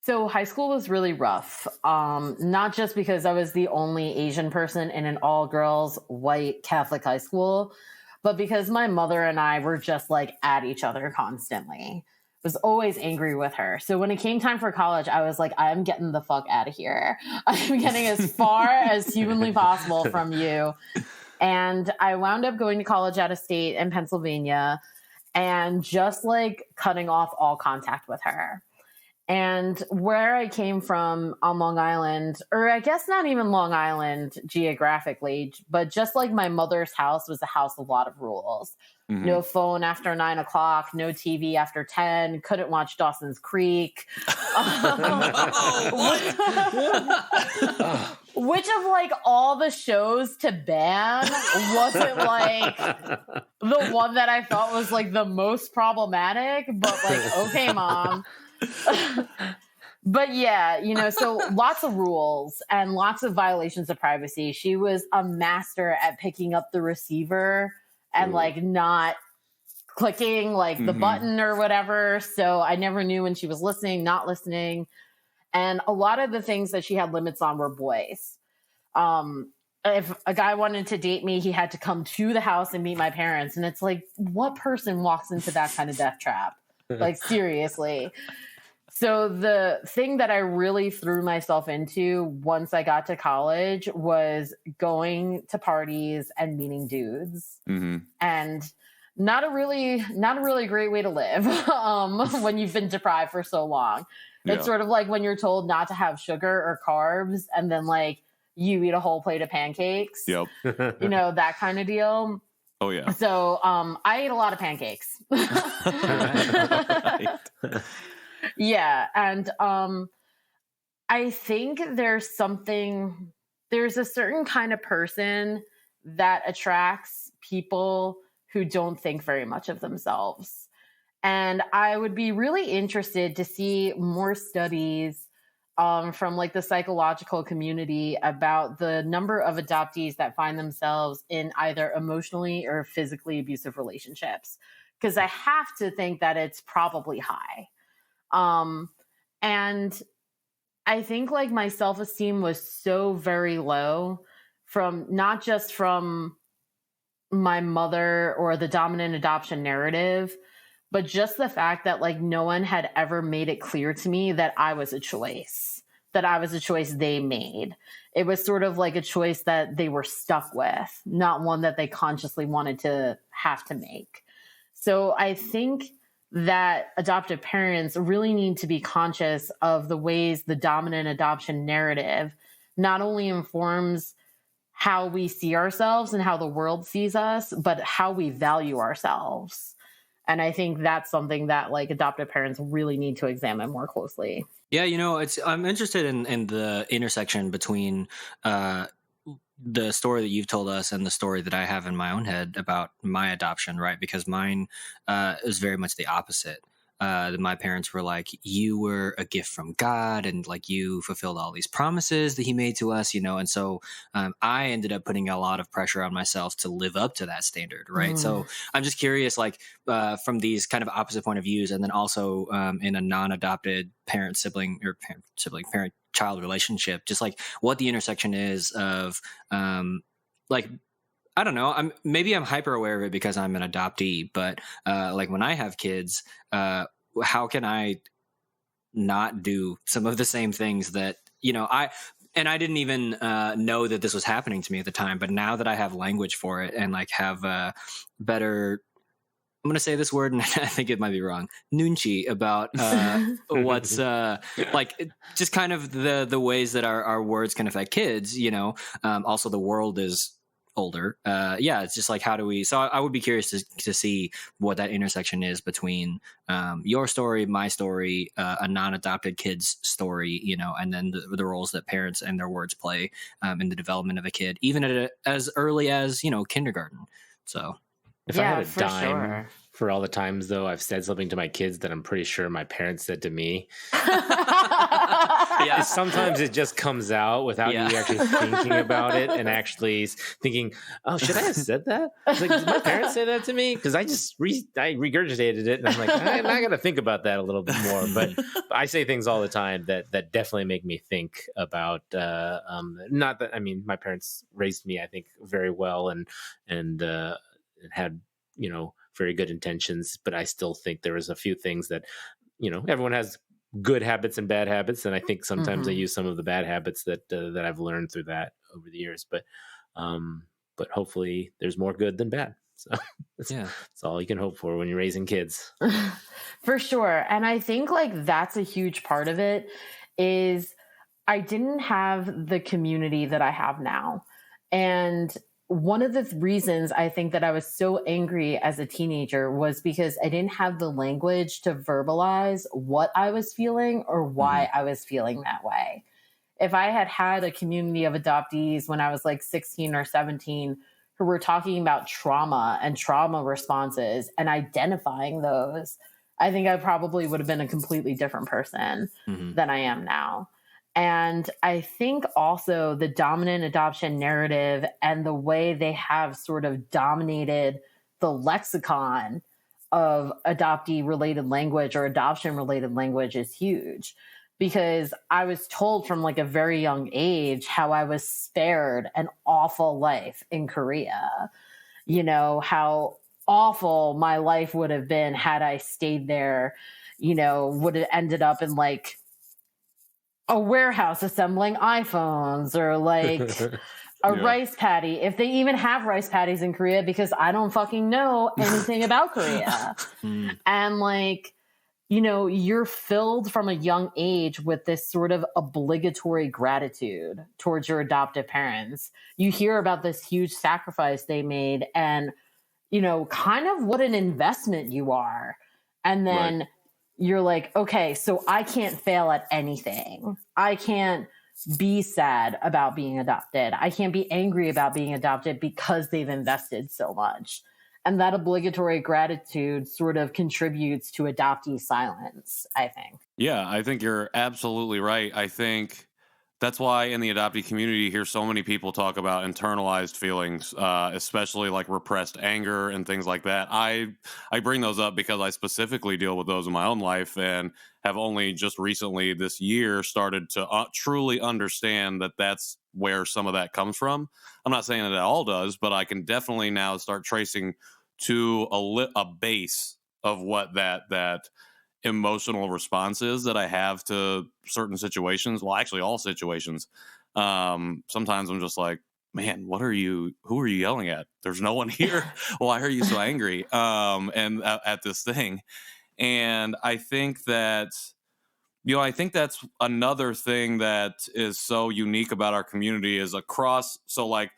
Speaker 5: So high school was really rough, not just because I was the only Asian person in an all-girls white Catholic high school, but because my mother and I were just like at each other constantly. I was always angry with her. So when it came time for college, I was like, I'm getting the fuck out of here. I'm getting as far as humanly possible from you. And I wound up going to college out of state in Pennsylvania and just like cutting off all contact with her. And where I came from on Long Island, or I guess not even Long Island geographically, but just like my mother's house was a house with a lot of rules. Mm-hmm. No phone after 9 o'clock, no TV after 10, couldn't watch Dawson's Creek. Which of like all the shows to ban wasn't like the one that I thought was like the most problematic, but like, okay, Mom. But yeah, you know, so lots of rules and lots of violations of privacy. She was a master at picking up the receiver and like not clicking like the button or whatever. So I never knew when she was listening, not listening. And a lot of the things that she had limits on were boys. If a guy wanted to date me, he had to come to the house and meet my parents. And it's like, what person walks into that kind of death trap? Like, seriously. So the thing that I really threw myself into once I got to college was going to parties and meeting dudes. Mm-hmm. And not a really great way to live when you've been deprived for so long. Yeah. It's sort of like when you're told not to have sugar or carbs and then like you eat a whole plate of pancakes. Yep. You know, that kind of deal.
Speaker 2: Oh yeah.
Speaker 5: So I ate a lot of pancakes. Right. Yeah. And I think there's a certain kind of person that attracts people who don't think very much of themselves. And I would be really interested to see more studies from like the psychological community about the number of adoptees that find themselves in either emotionally or physically abusive relationships. Because I have to think that it's probably high. And I think like my self-esteem was so very low from not just from my mother or the dominant adoption narrative, but just the fact that like no one had ever made it clear to me that I was a choice they made. It was sort of like a choice that they were stuck with, not one that they consciously wanted to have to make. So I think that adoptive parents really need to be conscious of the ways the dominant adoption narrative not only informs how we see ourselves and how the world sees us, but how we value ourselves. And I think that's something that like adoptive parents really need to examine more closely.
Speaker 1: Yeah, I'm interested in the intersection between the story that you've told us and the story that I have in my own head about my adoption, right? Because mine is very much the opposite. My parents were like, you were a gift from God, and like you fulfilled all these promises that he made to us, and so I ended up putting a lot of pressure on myself to live up to that standard, right? So I'm just curious, like from these kind of opposite point of views, and then also in a non-adopted parent-child relationship, just like what the intersection is of like, I don't know. Maybe I'm hyper aware of it because I'm an adoptee, but like when I have kids, how can I not do some of the same things that I didn't even know that this was happening to me at the time, but now that I have language for it and like have better, I'm going to say this word and I think it might be wrong, nunchi, about what's like just kind of the ways that our words can affect kids. Also the world is older. It's just like, how do we, so I would be curious to see what that intersection is between your story, my story, a non-adopted kid's story, and then the roles that parents and their words play in the development of a kid, even as early as kindergarten. So
Speaker 3: if I had a dime for all the times though I've said something to my kids that I'm pretty sure my parents said to me, sometimes it just comes out without you actually thinking about it and actually thinking, oh, should I have said that? Like, did my parents say that to me? Because I just I regurgitated it and I'm like, I got to think about that a little bit more. But I say things all the time that definitely make me think about not that, I mean, my parents raised me, I think, very well and had very good intentions, but I still think there was a few things that everyone has good habits and bad habits, and I think sometimes I use some of the bad habits that I've learned through that over the years, but hopefully there's more good than bad. So that's all you can hope for when you're raising kids.
Speaker 5: For sure. And I think like that's a huge part of it is I didn't have the community that I have now. And one of the reasons I think that I was so angry as a teenager was because I didn't have the language to verbalize what I was feeling or why I was feeling that way. If I had had a community of adoptees when I was like 16 or 17 who were talking about trauma and trauma responses and identifying those, I think I probably would have been a completely different person than I am now. And I think also the dominant adoption narrative and the way they have sort of dominated the lexicon of adoptee-related language or adoption-related language is huge. Because I was told from like a very young age how I was spared an awful life in Korea. How awful my life would have been had I stayed there, would have ended up in like a warehouse assembling iPhones or like a rice paddy, if they even have rice paddies in Korea, because I don't fucking know anything about Korea. And like, you're filled from a young age with this sort of obligatory gratitude towards your adoptive parents. You hear about this huge sacrifice they made and, kind of what an investment you are. And then you're like, okay, so I can't fail at anything. I can't be sad about being adopted. I can't be angry about being adopted because they've invested so much. And that obligatory gratitude sort of contributes to adoptee silence, I think.
Speaker 2: Yeah, I think you're absolutely right. I think that's why in the adoptee community, you hear so many people talk about internalized feelings, especially like repressed anger and things like that. I bring those up because I specifically deal with those in my own life and have only just recently this year started to truly understand that that's where some of that comes from. I'm not saying that it all does, but I can definitely now start tracing to a base of what that emotional responses that I have to certain situations. Well, actually all situations. Sometimes I'm just like, man, who are you yelling at? There's no one here. Why are you so angry? And at this thing. And I think that's another thing that is so unique about our community is so like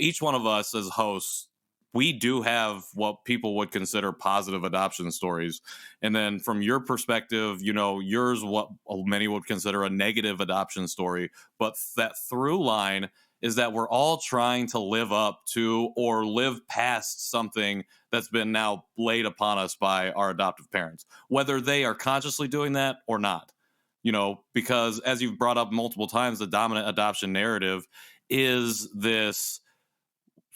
Speaker 2: each one of us as hosts we do have what people would consider positive adoption stories. And then from your perspective, you know, yours, what many would consider a negative adoption story. But that through line is that we're all trying to live up to or live past something that's been now laid upon us by our adoptive parents, whether they are consciously doing that or not. You know, because as you've brought up multiple times, the dominant adoption narrative is this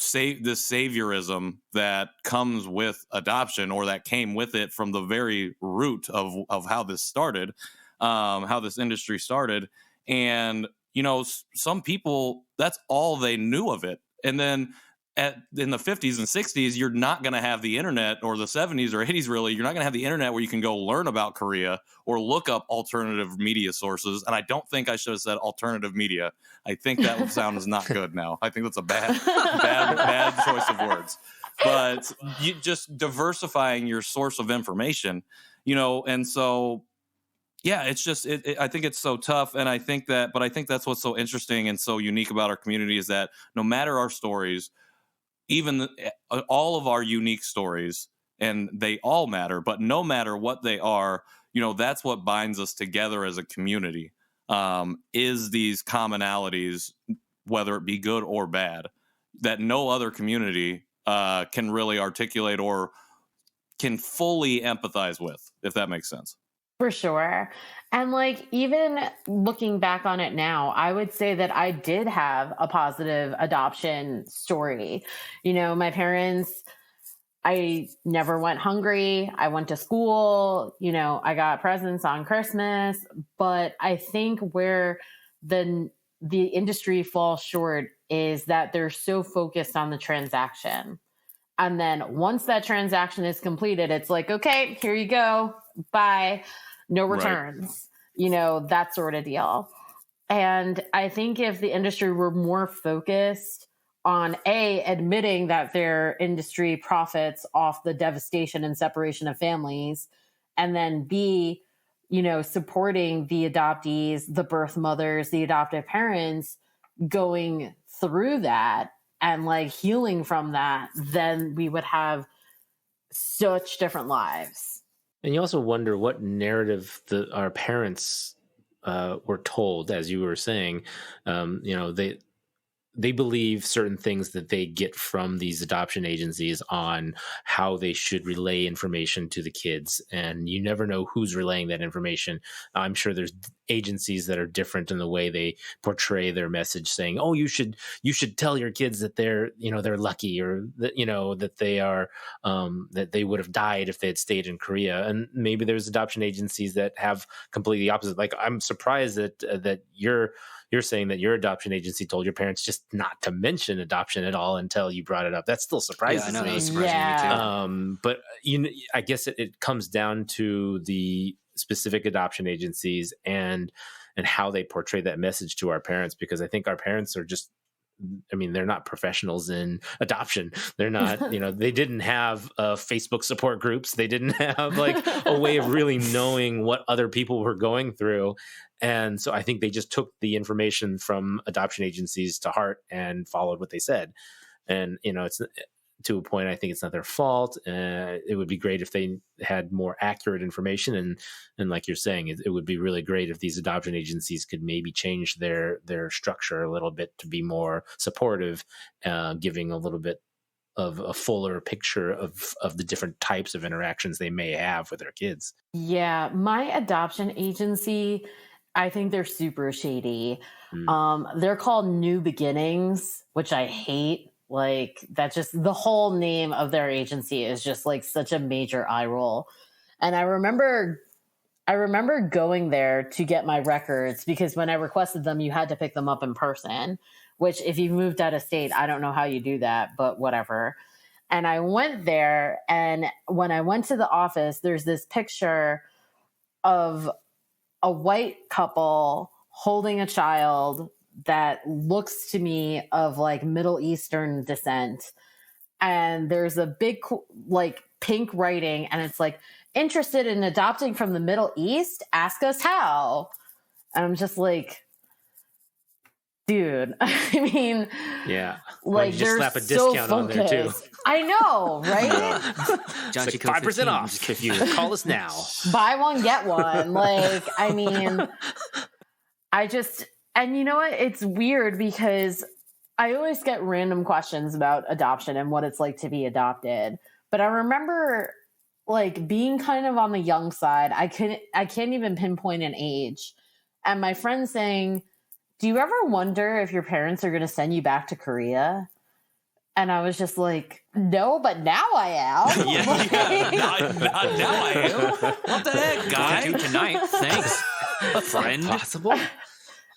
Speaker 2: saviorism that comes with adoption, or that came with it from the very root of how this started, how this industry started. And, you know, some people, that's all they knew of it. And then in the 50s and 60s, you're not going to have the internet, or the 70s or 80s, really, you're not going to have the internet where you can go learn about Korea or look up alternative media sources. And I don't think I should have said alternative media. I think that sound is not good now. I think that's a bad choice of words. But you just diversifying your source of information, you know, and so, yeah, it's just, I think it's so tough. And I think that's what's so interesting and so unique about our community, is that no matter our stories, even all of our unique stories, and they all matter, but no matter what they are, you know, that's what binds us together as a community, is these commonalities, whether it be good or bad, that no other community can really articulate or can fully empathize with, if that makes sense.
Speaker 5: For sure. And like, even looking back on it now, I would say that I did have a positive adoption story. You know, my parents, I never went hungry. I went to school, you know, I got presents on Christmas, but I think where the industry falls short is that they're so focused on the transaction. And then once that transaction is completed, it's like, okay, here you go. Bye. No returns, right. You know, that sort of deal. And I think if the industry were more focused on admitting that their industry profits off the devastation and separation of families, and then B, you know, supporting the adoptees, the birth mothers, the adoptive parents going through that and like healing from that, then we would have such different lives.
Speaker 3: And you also wonder what narrative our parents were told, as you were saying. You know, they believe certain things that they get from these adoption agencies on how they should relay information to the kids. And you never know who's relaying that information. I'm sure there's agencies that are different in the way they portray their message, saying, oh, you should tell your kids that they're lucky, or that, you know, that they are, that they would have died if they had stayed in Korea. And maybe there's adoption agencies that have completely opposite. Like, I'm surprised that you're saying that your adoption agency told your parents just not to mention adoption at all until you brought it up. That still surprises me.
Speaker 1: That's surprising me too.
Speaker 3: But you know, I guess it comes down to the specific adoption agencies and how they portray that message to our parents, because I think our parents are just, I mean, they're not professionals in adoption. They're not, you know, they didn't have Facebook support groups. They didn't have like a way of really knowing what other people were going through. And so I think they just took the information from adoption agencies to heart and followed what they said. And, you know, it's to a point, I think it's not their fault. It would be great if they had more accurate information. And like you're saying, it would be really great if these adoption agencies could maybe change their structure a little bit to be more supportive, giving a little bit of a fuller picture of the different types of interactions they may have with their kids.
Speaker 5: Yeah, my adoption agency, I think they're super shady. They're called New Beginnings, which I hate. Like, that just, the whole name of their agency is just like such a major eye roll. And I remember going there to get my records, because when I requested them, you had to pick them up in person, which if you moved out of state, I don't know how you do that, but whatever. And I went there, and when I went to the office, there's this picture of a white couple holding a child that looks to me of like Middle Eastern descent. And there's a big like pink writing, and it's like, interested in adopting from the Middle East? Ask us how. And I'm just like, Dude, I mean,
Speaker 3: yeah,
Speaker 5: like
Speaker 3: you just slap a discount on there too.
Speaker 5: I know, right?
Speaker 1: Janchi
Speaker 3: like 5% off if you call us now.
Speaker 5: Buy one, get one. Like, I mean, and you know what? It's weird because I always get random questions about adoption and what it's like to be adopted. But I remember like being kind of on the young side. I can't even pinpoint an age. And my friend saying, do you ever wonder if your parents are going to send you back to Korea? And I was just like, no, but now I am.
Speaker 2: Not now I am. What the heck, guy?
Speaker 1: Do tonight. Thanks, friend.
Speaker 3: Possible?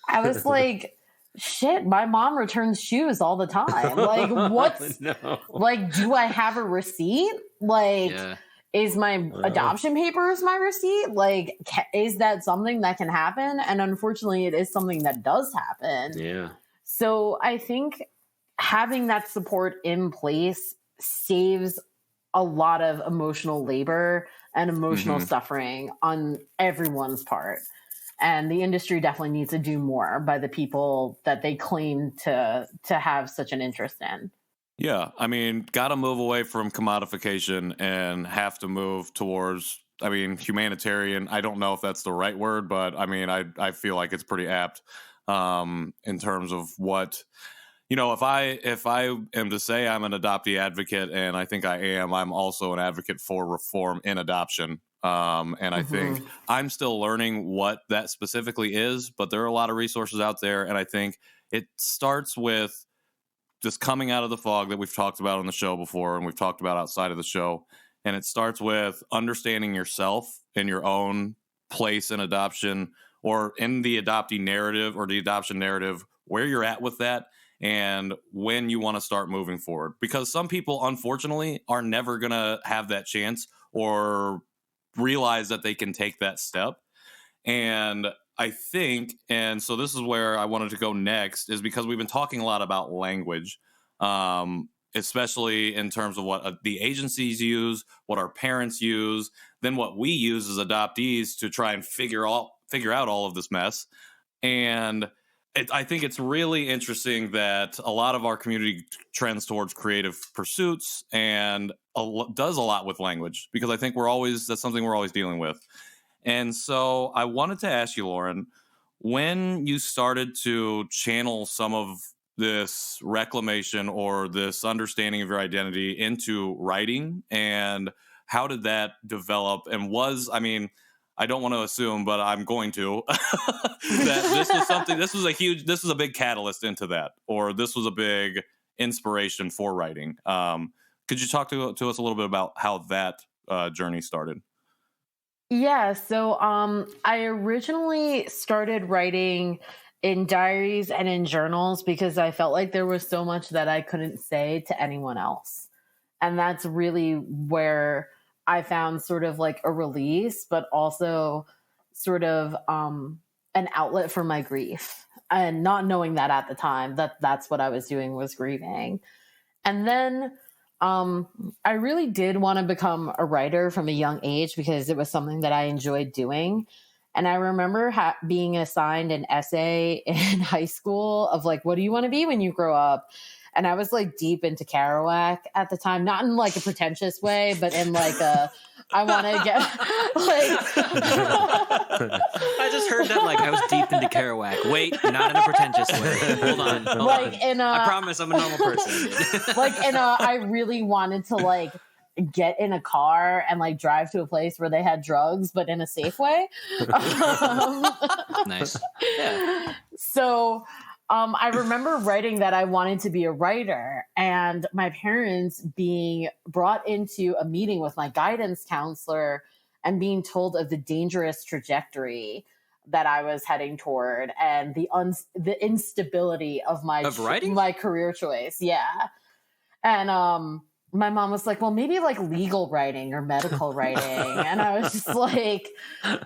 Speaker 5: I was like, shit, my mom returns shoes all the time. Like, what's, like, do I have a receipt? Like, is my adoption papers my receipt? Like, is that something that can happen? And unfortunately, it is something that does happen.
Speaker 3: Yeah.
Speaker 5: So I think having that support in place saves a lot of emotional labor and emotional suffering on everyone's part. And the industry definitely needs to do more by the people that they claim to have such an interest in.
Speaker 2: Yeah, I mean, got to move away from commodification and have to move towards, I mean, humanitarian. I don't know if that's the right word, but I mean, I feel like it's pretty apt in terms of what, you know, if I am to say I'm an adoptee advocate, and I think I am, I'm also an advocate for reform in adoption. And I think I'm still learning what that specifically is, but there are a lot of resources out there. And I think it starts with just coming out of the fog that we've talked about on the show before, and we've talked about outside of the show. And it starts with understanding yourself and your own place in adoption, or in the adoptee narrative or the adoption narrative, where you're at with that and when you want to start moving forward. Because some people, unfortunately, are never going to have that chance or realize that they can take that step. And I think, and so this is where I wanted to go next, is because we've been talking a lot about language, especially in terms of what the agencies use, what our parents use, then what we use as adoptees to try and figure out all of this mess. And I think it's really interesting that a lot of our community trends towards creative pursuits and does a lot with language, because I think that's something we're always dealing with. And so I wanted to ask you, Lauren, when you started to channel some of this reclamation or this understanding of your identity into writing, and how did that develop? And I don't want to assume, but I'm going to, that this was a big catalyst into that, or this was a big inspiration for writing. Could you talk to us a little bit about how that journey started?
Speaker 5: Yeah, so I originally started writing in diaries and in journals because I felt like there was so much that I couldn't say to anyone else. And that's really where I found sort of like a release, but also sort of an outlet for my grief. And not knowing that at the time, that's what I was doing, was grieving. And then I really did want to become a writer from a young age because it was something that I enjoyed doing. And I remember being assigned an essay in high school of like, what do you want to be when you grow up? And I was like deep into Kerouac at the time, not in like a pretentious way, but in like I want to get like.
Speaker 1: I just heard that like I was deep into Kerouac. Wait, not in a pretentious way. Hold on. I promise I'm a normal person.
Speaker 5: I really wanted to like get in a car and like drive to a place where they had drugs, but in a safe way.
Speaker 1: Nice.
Speaker 5: Yeah. So. I remember writing that I wanted to be a writer, and my parents being brought into a meeting with my guidance counselor and being told of the dangerous trajectory that I was heading toward and the instability of my career choice. Yeah. And my mom was like, well, maybe like legal writing or medical writing. And I was just like,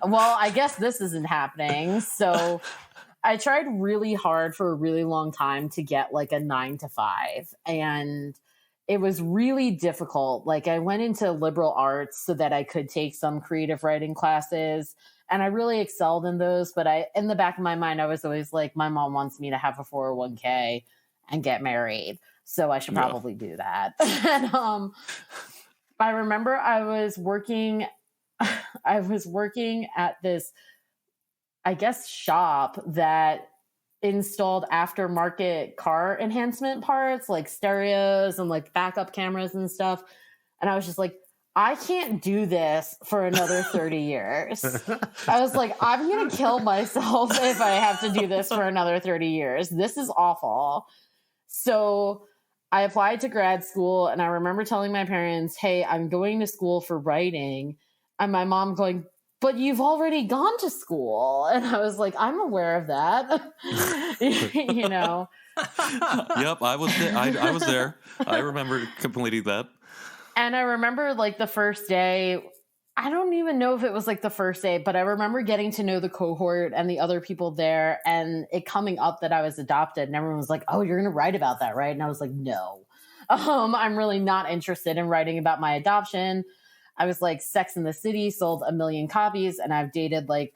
Speaker 5: well, I guess this isn't happening. So I tried really hard for a really long time to get like a 9 to 5, and it was really difficult. Like I went into liberal arts so that I could take some creative writing classes, and I really excelled in those. But in the back of my mind, I was always like, my mom wants me to have a 401k and get married, so I should probably do that. And I remember I was working at this, I guess, shop that installed aftermarket car enhancement parts, like stereos and like backup cameras and stuff. And I was just like, I can't do this for another 30 years. I was like, I'm going to kill myself if I have to do this for another 30 years. This is awful. So I applied to grad school, and I remember telling my parents, hey, I'm going to school for writing. And my mom going, but you've already gone to school. And I was like, I'm aware of that. You know?
Speaker 2: Yep, I was there. I remember completing that.
Speaker 5: And I remember like the first day, I don't even know if it was like the first day, but I remember getting to know the cohort and the other people there, and it coming up that I was adopted, and everyone was like, oh, you're going to write about that, right? And I was like, no, I'm really not interested in writing about my adoption. I was like, Sex and the City sold 1 million copies, and I've dated like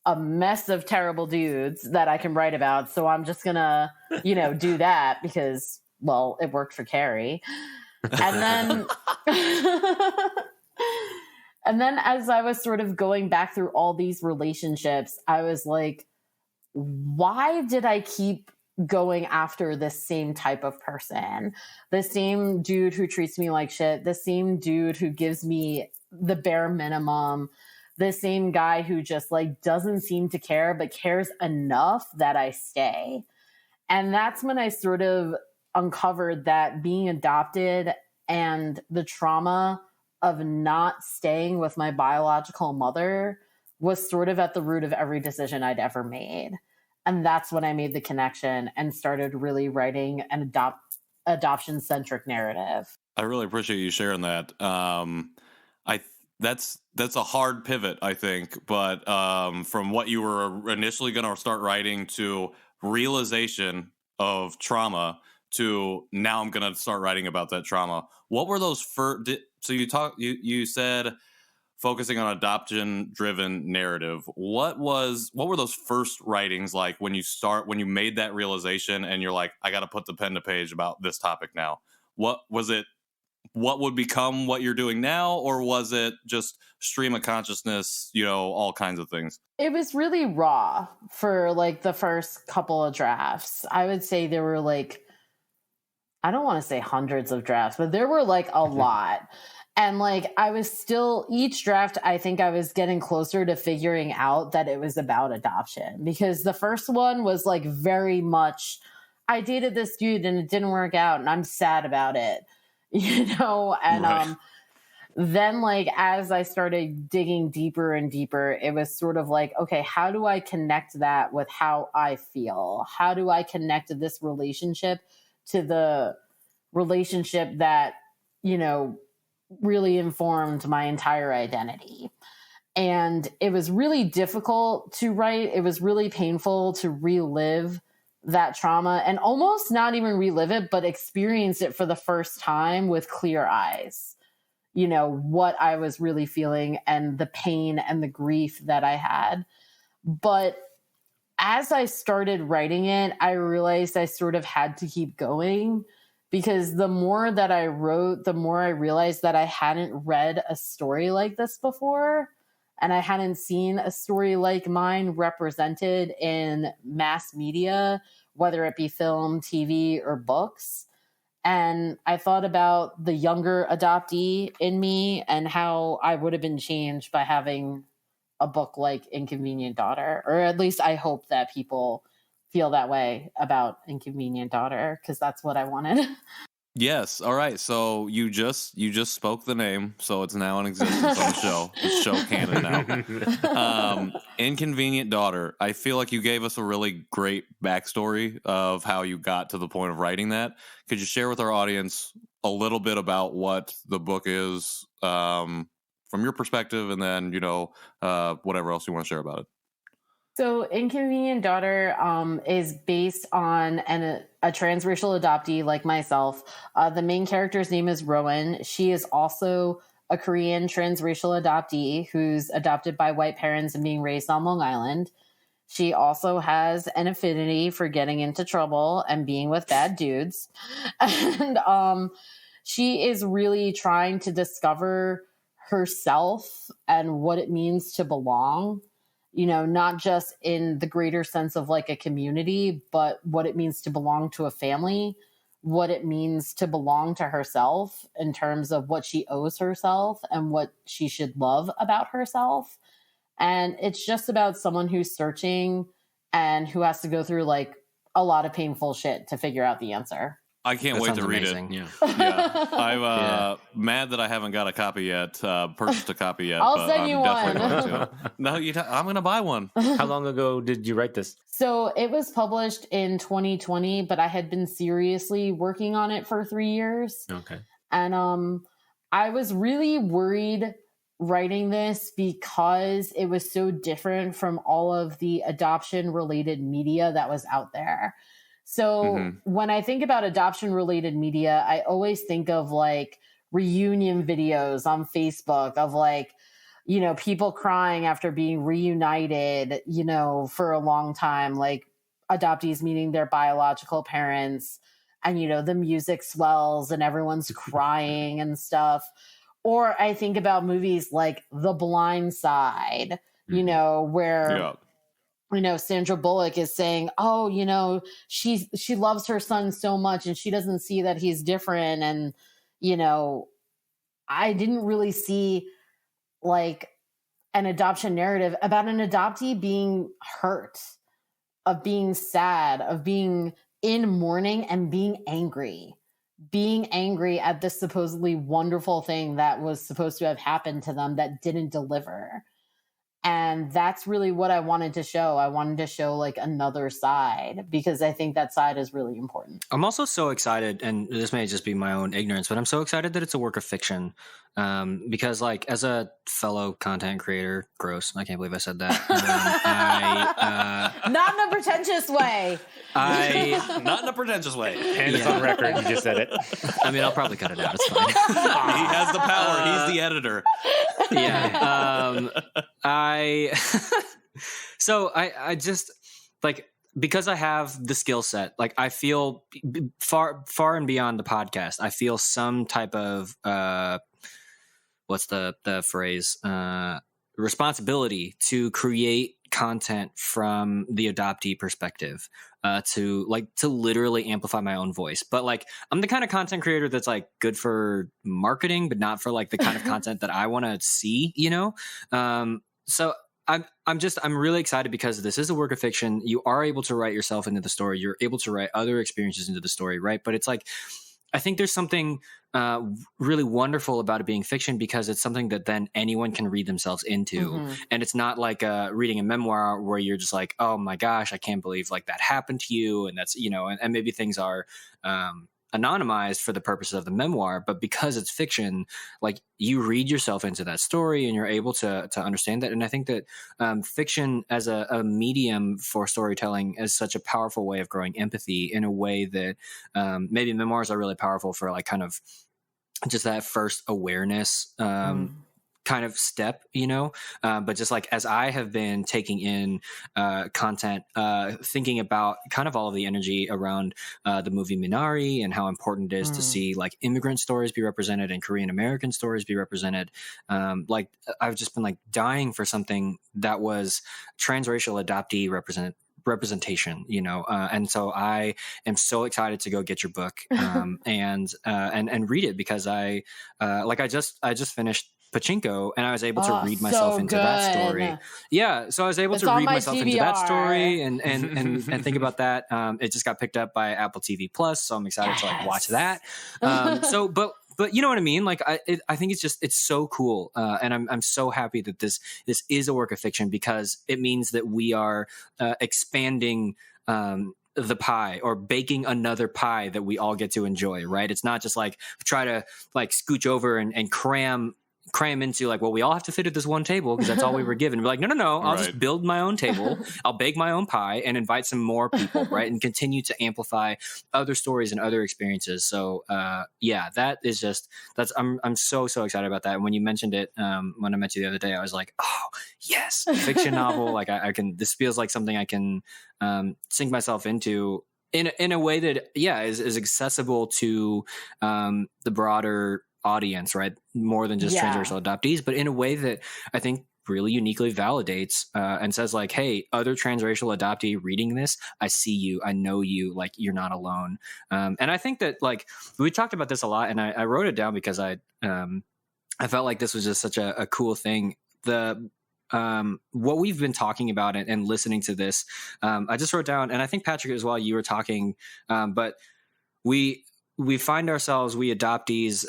Speaker 5: a mess of terrible dudes that I can write about. So I'm just gonna, do that because, well, it worked for Carrie. And then as I was sort of going back through all these relationships, I was like, why did I keep going after this same type of person, the same dude who treats me like shit, the same dude who gives me the bare minimum, the same guy who just like doesn't seem to care, but cares enough that I stay. And that's when I sort of uncovered that being adopted and the trauma of not staying with my biological mother was sort of at the root of every decision I'd ever made. And that's when I made the connection and started really writing an adoption-centric narrative.
Speaker 2: I really appreciate you sharing that. That's a hard pivot, I think. But from what you were initially going to start writing to realization of trauma to now I'm going to start writing about that trauma. What were those first? So you said focusing on adoption-driven narrative. What were those first writings like when you made that realization and you're like, I got to put the pen to page about this topic now? What was it? What would become what you're doing now, or was it just stream of consciousness? All kinds of things.
Speaker 5: It was really raw for like the first couple of drafts. I would say there were like, I don't want to say hundreds of drafts, but there were like a lot. And like, I was still, each draft, I think I was getting closer to figuring out that it was about adoption, because the first one was like very much, I dated this dude and it didn't work out and I'm sad about it, and right. Then like, as I started digging deeper and deeper, it was sort of like, okay, how do I connect that with how I feel? How do I connect this relationship to the relationship that, really informed my entire identity? And it was really difficult to write. It was really painful to relive that trauma, and almost not even relive it, but experience it for the first time with clear eyes. What I was really feeling and the pain and the grief that I had. But as I started writing it, I realized I sort of had to keep going, because the more that I wrote, the more I realized that I hadn't read a story like this before, and I hadn't seen a story like mine represented in mass media, whether it be film, TV, or books. And I thought about the younger adoptee in me and how I would have been changed by having a book like Inconvenient Daughter, or at least I hope that people feel that way about Inconvenient Daughter, because that's what I wanted.
Speaker 2: Yes. All right. So you just spoke the name, so it's now in existence on the show. It's show canon now. Inconvenient Daughter. I feel like you gave us a really great backstory of how you got to the point of writing that. Could you share with our audience a little bit about what the book is from your perspective, and then whatever else you want to share about it?
Speaker 5: So Inconvenient Daughter is based on a transracial adoptee like myself. The main character's name is Rowan. She is also a Korean transracial adoptee who's adopted by white parents and being raised on Long Island. She also has an affinity for getting into trouble and being with bad dudes. And she is really trying to discover herself and what it means to belong, you know, not just in the greater sense of like a community, but what it means to belong to a family, what it means to belong to herself in terms of what she owes herself and what she should love about herself. And it's just about someone who's searching and who has to go through like a lot of painful shit to figure out the answer.
Speaker 2: I can't wait to read it.
Speaker 1: Yeah.
Speaker 2: I'm mad that I haven't got a copy yet, purchased a copy yet.
Speaker 5: I'll send you one.
Speaker 2: No, I'm going to buy one.
Speaker 3: How long ago did you write this?
Speaker 5: So it was published in 2020, but I had been seriously working on it for 3 years.
Speaker 3: Okay.
Speaker 5: And I was really worried writing this because it was so different from all of the adoption related media that was out there. So when I think about adoption related media, I always think of like reunion videos on Facebook of like, you know, people crying after being reunited, you know, for a long time, like adoptees meeting their biological parents, and, you know, the music swells and everyone's crying and stuff. Or I think about movies like The Blind Side, you know, where, you know, Sandra Bullock is saying, oh, you know, she loves her son so much and she doesn't see that he's different. And, you know, I didn't really see like an adoption narrative about an adoptee being hurt, of being sad, of being in mourning and being angry at this supposedly wonderful thing that was supposed to have happened to them that didn't deliver. And that's really what I wanted to show. I wanted to show like another side because I think that side is really important.
Speaker 1: I'm also so excited, and this may just be my own ignorance, but I'm so excited that it's a work of fiction. Because like as a fellow content creator, gross, I can't believe I said that.
Speaker 5: Not in a pretentious way.
Speaker 2: Not in a pretentious way.
Speaker 3: And it's on record. You just said it.
Speaker 1: I mean, I'll probably cut it out. It's fine.
Speaker 2: He has the power. He's the editor.
Speaker 1: Yeah. I just like, because I have the skill set, like I feel far and beyond the podcast, I feel some type of, what's the phrase, responsibility to create content from the adoptee perspective, to literally amplify my own voice. But like, I'm the kind of content creator that's like good for marketing, but not for like the kind of content that I want to see, you know? So I'm really excited because this is a work of fiction. You are able to write yourself into the story. You're able to write other experiences into the story, right? But it's like, I think there's something really wonderful about it being fiction because it's something that then anyone can read themselves into. And it's not like reading a memoir where you're just like, oh my gosh, I can't believe like that happened to you. And that's, you know, and maybe things are anonymized for the purposes of the memoir, but because it's fiction, like you read yourself into that story and you're able to understand that. And I think that fiction as a medium for storytelling is such a powerful way of growing empathy in a way that maybe memoirs are really powerful for like kind of just that first awareness kind of step, you know, but just like as I have been taking in content, thinking about kind of all of the energy around the movie Minari and how important it is to see like immigrant stories be represented and Korean American stories be represented. Like I've just been like dying for something that was transracial adoptee representation, you know, and so I am so excited to go get your book and read it because I just finished Pachinko and I was able to read myself into that story. Yeah. So I was able to read myself into that story and think about that. It just got picked up by Apple TV Plus. So I'm excited to like watch that. But you know what I mean? Like I think it's so cool. And I'm so happy that this is a work of fiction because it means that we are expanding the pie or baking another pie that we all get to enjoy, right? It's not just like try to like scooch over and cram cram into like, well, we all have to fit at this one table because that's all we were given. We're like, no, I'll just build my own table. I'll bake my own pie and invite some more people, right? And continue to amplify other stories and other experiences. So that is just, I'm so excited about that. And when you mentioned it, when I met you the other day, I was like, oh yes, fiction novel. Like this feels like something I can sink myself into in a way that is accessible to the broader audience, right? More than just transracial adoptees, but in a way that I think really uniquely validates and says like, hey, other transracial adoptee reading this, I see you, I know you, like you're not alone. And I think that like we talked about this a lot, and I wrote it down because I felt like this was just such a cool thing. What we've been talking about and listening to this, I just wrote down, and I think Patrick as well, you were talking, but we find ourselves, we adoptees,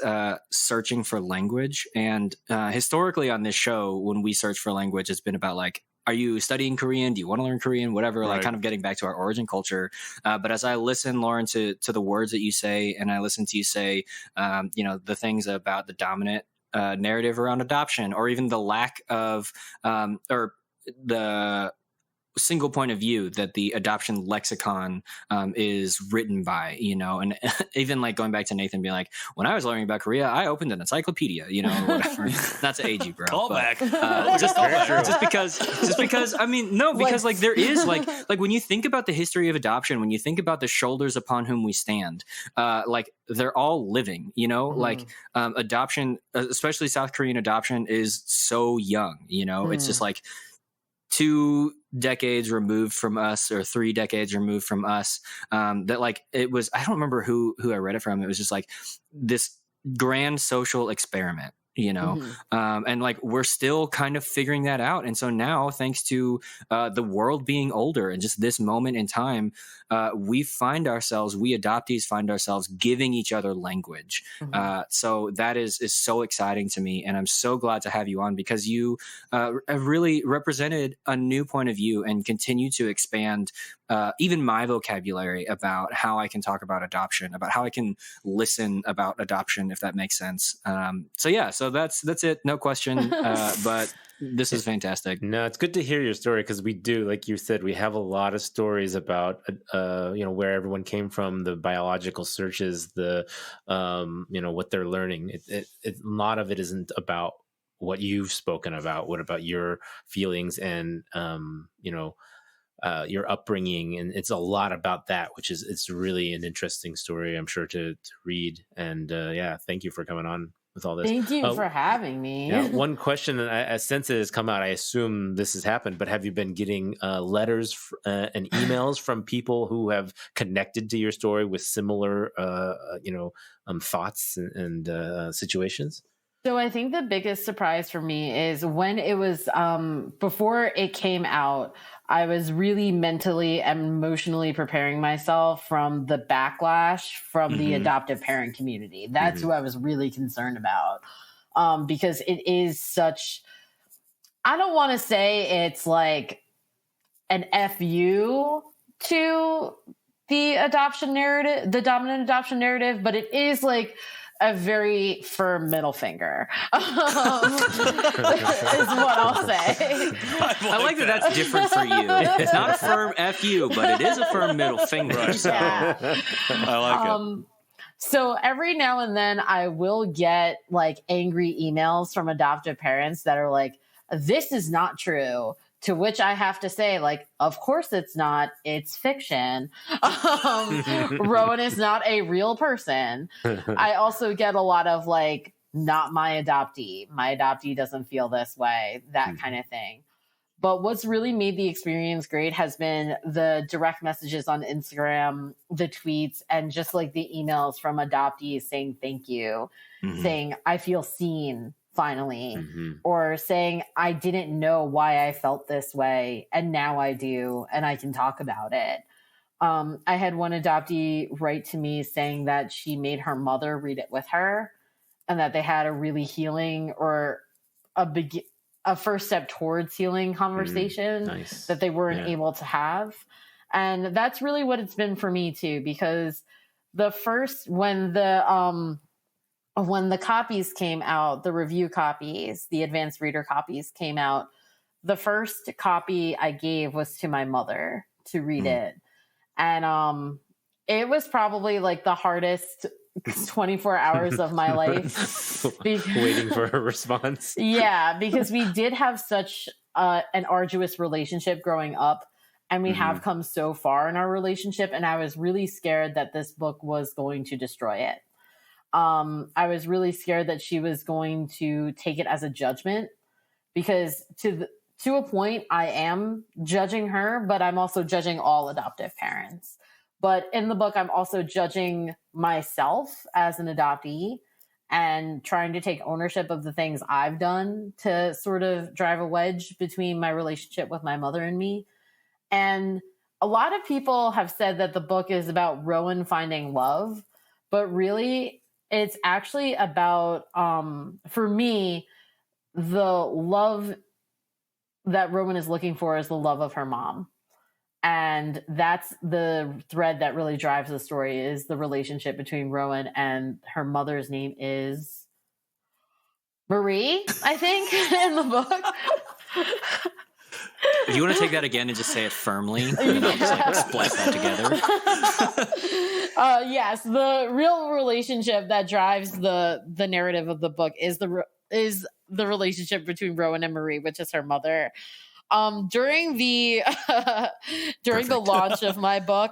Speaker 1: searching for language. And historically on this show, when we search for language, it's been about like, are you studying Korean? Do you want to learn Korean? Whatever, like kind of getting back to our origin culture. But as I listen, Lauren, to the words that you say, and I listen to you say, the things about the dominant narrative around adoption, or even the lack of, or the single point of view that the adoption lexicon is written by, and even like going back to Nathan being like, when I was learning about Korea, I opened an encyclopedia, whatever. Not to age you, bro. Just because I mean, no, because like there is like when you think about the history of adoption, when you think about the shoulders upon whom we stand, like they're all living, like adoption, especially South Korean adoption, is so young, it's just like 2 decades removed from us, or 3 decades removed from us, that like it was, I don't remember who I read it from. It was just like this grand social experiment, and like we're still kind of figuring that out. And so now, thanks to the world being older and just this moment in time, we adoptees find ourselves giving each other language. So that is so exciting to me, and I'm so glad to have you on, because you have really represented a new point of view and continue to expand even my vocabulary about how I can talk about adoption, about how I can listen about adoption, if that makes sense. So that's it. No question. But this is fantastic.
Speaker 3: No, it's good to hear your story, because we do, like you said, we have a lot of stories about, where everyone came from, the biological searches, the, what they're learning. A lot of it isn't about what you've spoken about. What about your feelings and, your upbringing? And it's a lot about that, it's really an interesting story, I'm sure, to read. And thank you for coming on with all this.
Speaker 5: Thank you for having me.
Speaker 3: Yeah, one question, and since it has come out, I assume this has happened, but have you been getting letters and emails from people who have connected to your story with similar, thoughts and situations?
Speaker 5: So I think the biggest surprise for me is when it was, before it came out, I was really mentally and emotionally preparing myself from the backlash from the adoptive parent community. That's who I was really concerned about, because it is such, I don't want to say it's like an FU to the adoption narrative, the dominant adoption narrative, but it is like a very firm middle finger, is what I'll say.
Speaker 1: I like that that's different for you. It's not a firm FU, but it is a firm middle finger. Right. So.
Speaker 2: Yeah. I like it.
Speaker 5: So every now and then I will get like angry emails from adoptive parents that are like, this is not true. To which I have to say, like, of course it's not. It's fiction. Rowan is not a real person. I also get a lot of, like, not my adoptee. My adoptee doesn't feel this way, that kind of thing. But what's really made the experience great has been the direct messages on Instagram, the tweets, and just, like, the emails from adoptees saying thank you, saying, I feel seen. Finally, or saying, I didn't know why I felt this way, and now I do, and I can talk about it. I had one adoptee write to me saying that she made her mother read it with her, and that they had a really healing, or a first step towards healing conversation that they weren't able to have. And that's really what it's been for me too, because when the when the copies came out, the review copies, the advanced reader copies came out, the first copy I gave was to my mother to read it. And it was probably like the hardest 24 hours of my life.
Speaker 3: Waiting for a response.
Speaker 5: Yeah, because we did have such an arduous relationship growing up, and we have come so far in our relationship, and I was really scared that this book was going to destroy it. I was really scared that she was going to take it as a judgment, because to a point I am judging her, but I'm also judging all adoptive parents. But in the book, I'm also judging myself as an adoptee and trying to take ownership of the things I've done to sort of drive a wedge between my relationship with my mother and me. And a lot of people have said that the book is about Rowan finding love, but really it's actually about, for me, the love that Rowan is looking for is the love of her mom. And that's the thread that really drives the story, is the relationship between Rowan and her mother's name is Marie, I think, in the book.
Speaker 1: If you want to take that again and just say it firmly, and I'll just like splice that together.
Speaker 5: Yes, the real relationship that drives the narrative of the book is the relationship between Rowan and Marie, which is her mother. During the launch of my book,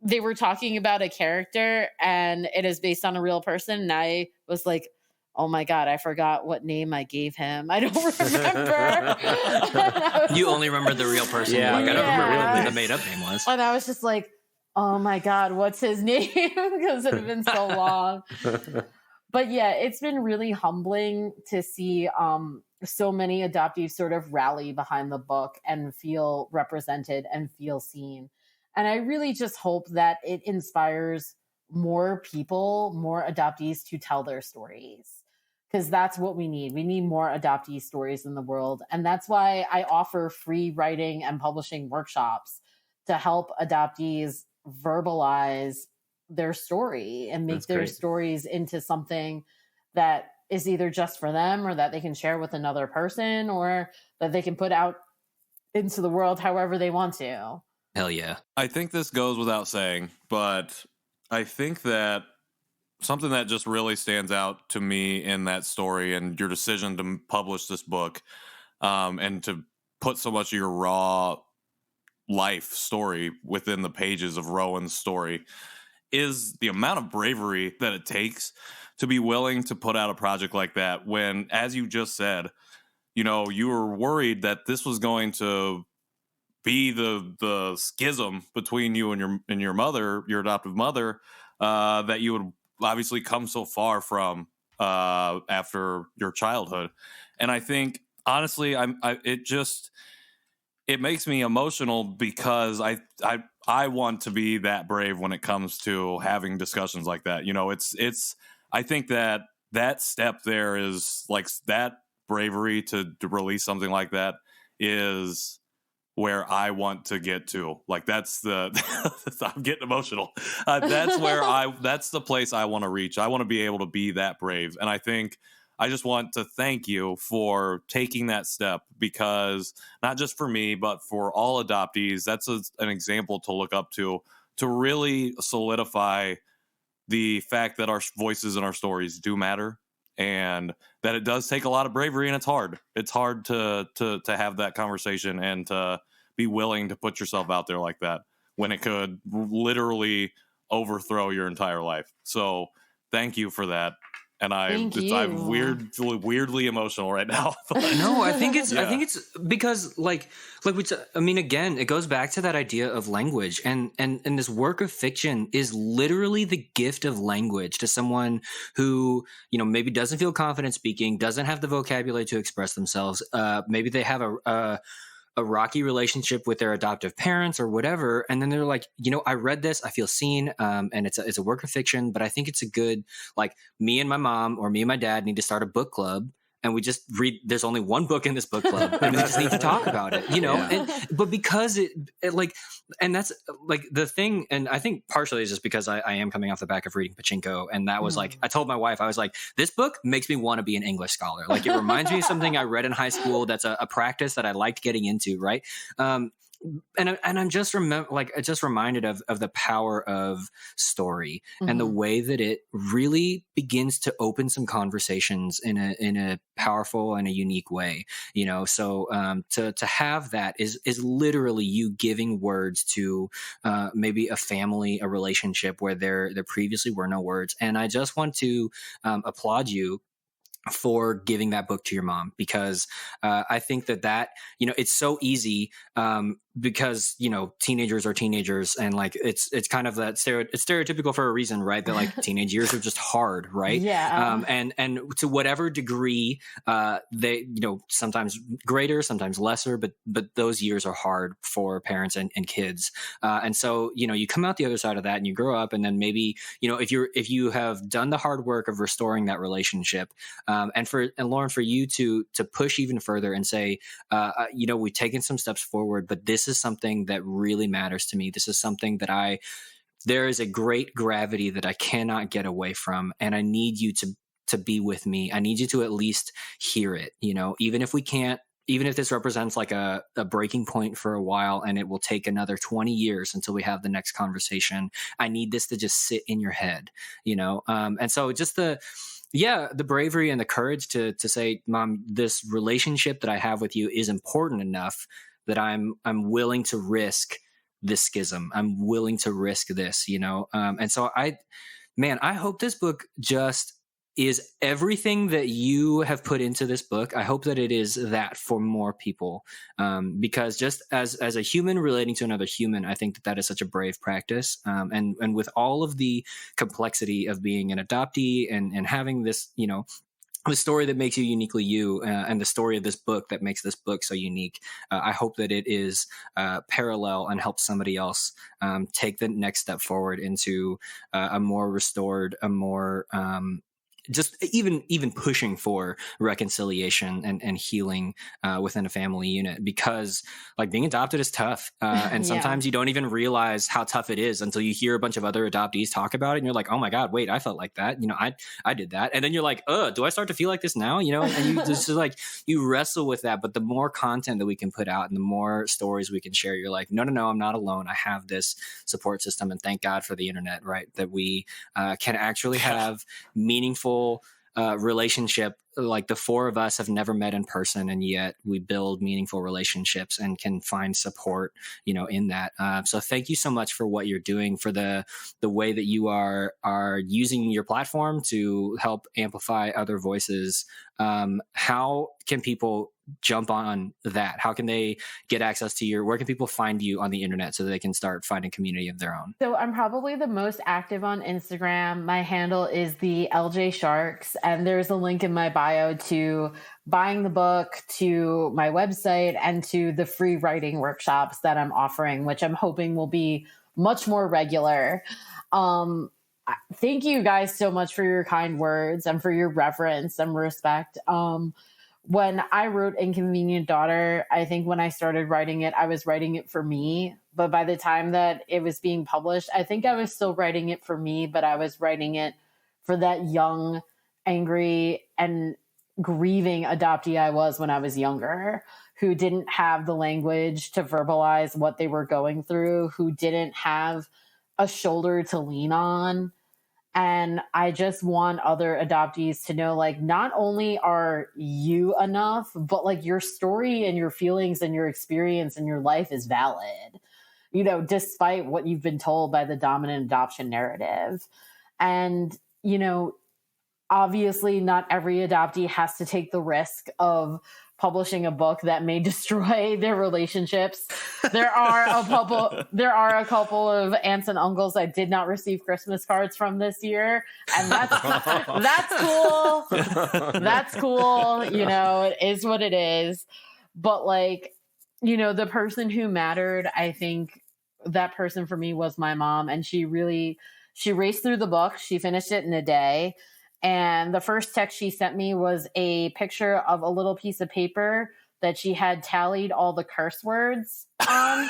Speaker 5: they were talking about a character, and it is based on a real person. And I was like, oh my God, I forgot what name I gave him. I don't remember.
Speaker 1: You only remember the real person.
Speaker 3: Yeah,
Speaker 1: I don't remember what the made up name was.
Speaker 5: And I was just like, oh my God, what's his name? Because it had been so long. But yeah, it's been really humbling to see so many adoptees sort of rally behind the book and feel represented and feel seen. And I really just hope that it inspires more people, more adoptees to tell their stories, because that's what we need. We need more adoptee stories in the world. And that's why I offer free writing and publishing workshops to help adoptees verbalize their story and make their stories into something that is either just for them, or that they can share with another person, or that they can put out into the world however they want to.
Speaker 1: Hell yeah.
Speaker 2: I think this goes without saying, but I think that something that just really stands out to me in that story and your decision to publish this book, and to put so much of your raw life story within the pages of Rowan's story, is the amount of bravery that it takes to be willing to put out a project like that when, as you just said, you know, you were worried that this was going to be the schism between you and your mother, your adoptive mother, that you would obviously come so far from after your childhood. And I think, honestly, it makes me emotional, because I want to be that brave when it comes to having discussions like that. You know, I think that step there is like, that bravery to release something like that is where I want to get to. Like, that's I'm getting emotional. That's the place I want to reach. I want to be able to be that brave. And I think I just want to thank you for taking that step, because not just for me, but for all adoptees, that's an example to look up to really solidify the fact that our voices and our stories do matter, and that it does take a lot of bravery, and it's hard. It's hard to have that conversation and to be willing to put yourself out there like that when it could literally overthrow your entire life. So thank you for that. And I'm weirdly emotional right now.
Speaker 1: No, I think it's because like I mean, again, it goes back to that idea of language, and this work of fiction is literally the gift of language to someone who, you know, maybe doesn't feel confident speaking, doesn't have the vocabulary to express themselves. Maybe they have a rocky relationship with their adoptive parents or whatever. And then they're like, you know, I read this, I feel seen. And it's a work of fiction, but I think it's a good, like, me and my mom or me and my dad need to start a book club. and we just read, there's only one book in this book club and we just need to talk about it, you know? Yeah. But because it like, and that's like the thing. And I think partially is just because I am coming off the back of reading Pachinko. And that was like, I told my wife, I was like, this book makes me want to be an English scholar. Like it reminds me of something I read in high school. That's a practice that I liked getting into. Right. And I'm just just reminded of the power of story and the way that it really begins to open some conversations in a powerful and a unique way, you know. So to have that is literally you giving words to maybe a family, a relationship where there previously were no words. And I just want to applaud you for giving that book to your mom, because I think that, you know, it's so easy because, you know, teenagers are teenagers, and like it's kind of that it's stereotypical for a reason, right? That like teenage years are just hard, right?
Speaker 5: Yeah.
Speaker 1: And to whatever degree they, you know, sometimes greater, sometimes lesser, but those years are hard for parents and kids. And so, you know, you come out the other side of that and you grow up, and then maybe, you know, if you have done the hard work of restoring that relationship, and Lauren, for you to push even further and say, you know, we've taken some steps forward, but this is something that really matters to me. This is something that there is a great gravity that I cannot get away from, and I need you to be with me. I need you to at least hear it, you know, even if this represents like a breaking point for a while, and it will take another 20 years until we have the next conversation. I need this to just sit in your head, you know? And so just the bravery and the courage to say, Mom, this relationship that I have with you is important enough that I'm willing to risk this schism. I'm willing to risk this, you know? And so I hope this book just is everything that you have put into this book. I hope that it is that for more people, because just as a human relating to another human, I think that is such a brave practice. And with all of the complexity of being an adoptee and having this, you know, the story that makes you uniquely you, and the story of this book that makes this book so unique. I hope that it is parallel and helps somebody else take the next step forward into a more restored, a more just even pushing for reconciliation and healing within a family unit, because like being adopted is tough. And sometimes you don't even realize how tough it is until you hear a bunch of other adoptees talk about it. And you're like, oh my God, wait, I felt like that. You know, I did that. And then you're like, do I start to feel like this now? You know, and you just like, you wrestle with that. But the more content that we can put out and the more stories we can share, you're like, no, I'm not alone. I have this support system. And thank God for the internet, right? That we can actually have meaningful relationship. Like the four of us have never met in person, and yet we build meaningful relationships and can find support, you know, in that. So thank you so much for what you're doing, for the way that you are using your platform to help amplify other voices. How can people jump on that? How can they get access to where can people find you on the internet so that they can start finding community of their own?
Speaker 5: So I'm probably the most active on Instagram. My handle is the LJ Sharks, and there's a link in my bio to buying the book, to my website, and to the free writing workshops that I'm offering, which I'm hoping will be much more regular. Thank you guys so much for your kind words and for your reverence and respect. When I wrote Inconvenient Daughter, I think when I started writing it, I was writing it for me. But by the time that it was being published, I think I was still writing it for me, but I was writing it for that young, angry, and grieving adoptee I was when I was younger, who didn't have the language to verbalize what they were going through, who didn't have a shoulder to lean on. And I just want other adoptees to know, like, not only are you enough, but like your story and your feelings and your experience and your life is valid, you know, despite what you've been told by the dominant adoption narrative. And, you know, obviously not every adoptee has to take the risk of publishing a book that may destroy their relationships. There are a couple of aunts and uncles I did not receive Christmas cards from this year, and that's cool. That's cool. You know, it is what it is. But like, you know, the person who mattered, I think that person for me was my mom, and she raced through the book. She finished it in a day. And the first text she sent me was a picture of a little piece of paper that she had tallied all the curse words on.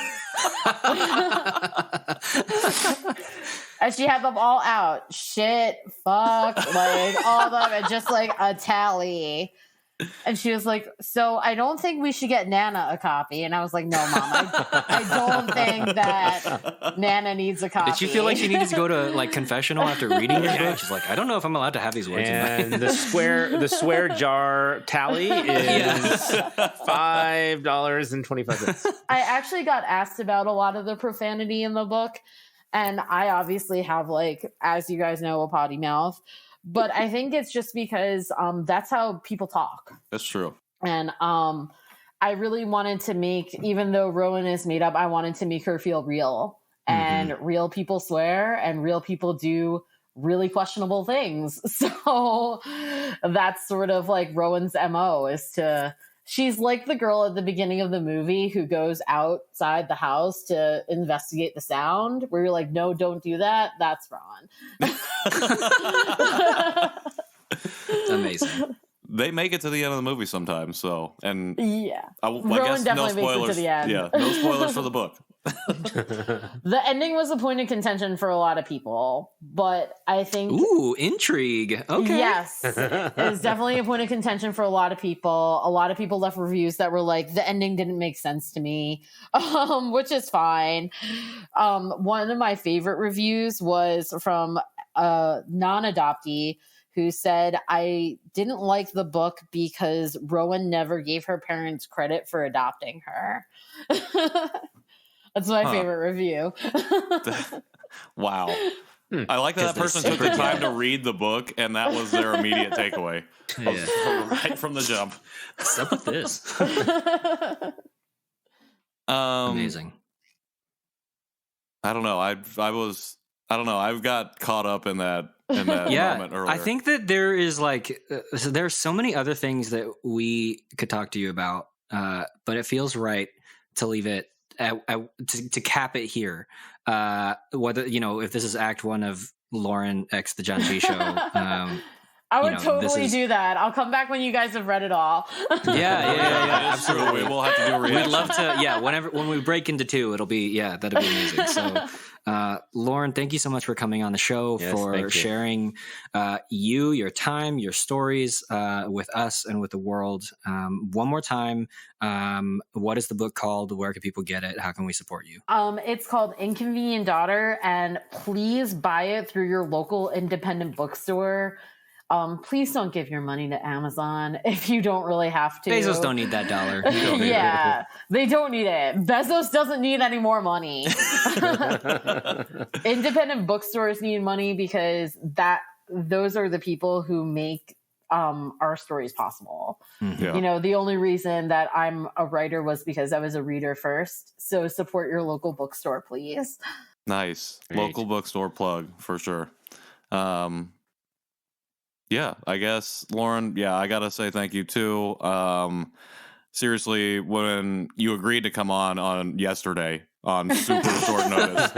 Speaker 5: And she had them all out. Shit, fuck, like all of them, and just like a tally. And she was like, so I don't think we should get Nana a copy. And I was like, no, Mom, I don't think that Nana needs a copy.
Speaker 1: Did she feel like she needed to go to like confessional after reading this book? She's like, I don't know if I'm allowed to have these words.
Speaker 3: And the swear jar tally is $5.25.
Speaker 5: I actually got asked about a lot of the profanity in the book. And I obviously have, like, as you guys know, a potty mouth. But I think it's just because that's how people talk.
Speaker 2: That's true.
Speaker 5: And I really wanted to make, even though Rowan is made up, I wanted to make her feel real. And real people swear, and real people do really questionable things. So that's sort of like Rowan's MO, is to... She's like the girl at the beginning of the movie who goes outside the house to investigate the sound, where you're like, no, don't do that. That's Ron.
Speaker 1: Amazing.
Speaker 2: They make it to the end of the movie sometimes, so, and
Speaker 5: yeah,
Speaker 2: I guess no spoilers.
Speaker 5: Makes it to the end.
Speaker 2: Yeah, no spoilers for the book.
Speaker 5: The ending was a point of contention for a lot of people, but I think...
Speaker 1: Ooh, intrigue. Okay.
Speaker 5: Yes. It was definitely a point of contention for a lot of people. A lot of people left reviews that were like, the ending didn't make sense to me, which is fine. One of my favorite reviews was from a non-adoptee who said, I didn't like the book because Rowan never gave her parents credit for adopting her. That's my favorite review.
Speaker 2: Wow. I like that person took the time to read the book, and that was their immediate takeaway. Right from the jump.
Speaker 1: What's up with this? Amazing.
Speaker 2: I don't know. I got caught up in that moment earlier.
Speaker 1: I think that there is like there's so many other things that we could talk to you about, but it feels right to leave it to cap it here. Whether if this is Act 1 of Lauren X the Janchi Show.
Speaker 5: I would totally do that. I'll come back when you guys have read it all.
Speaker 2: Yeah, absolutely. We'll have to do a reaction.
Speaker 1: We'd love to. Yeah, when we break into 2, it'll be that'd be amazing. So, Lauren, thank you so much for coming on the show, for sharing your time, your stories with us and with the world. One more time, what is the book called? Where can people get it? How can we support you?
Speaker 5: It's called Inconvenient Daughter, and please buy it through your local independent bookstore. Please don't give your money to Amazon if you don't really have to.
Speaker 1: Bezos don't need that dollar.
Speaker 5: Yeah, they don't need it. Bezos doesn't need any more money. Independent bookstores need money because those are the people who make our stories possible. Yeah. The only reason that I'm a writer was because I was a reader first. So support your local bookstore, please.
Speaker 2: Nice. Great. Local bookstore plug for sure. Yeah, I guess, Lauren, I got to say thank you too. Seriously, when you agreed to come on yesterday on super short notice,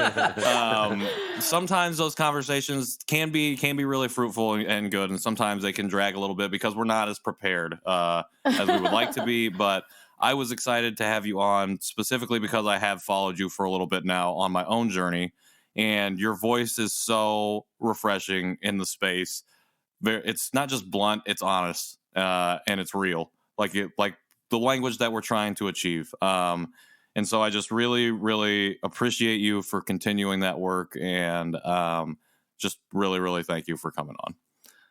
Speaker 2: sometimes those conversations can be really fruitful and good, and sometimes they can drag a little bit because we're not as prepared as we would like to be, but I was excited to have you on specifically because I have followed you for a little bit now on my own journey, and your voice is so refreshing in the space. It's not just blunt; it's honest and it's real, like the language that we're trying to achieve. And so I just really, really appreciate you for continuing that work, and just really, really thank you for coming on.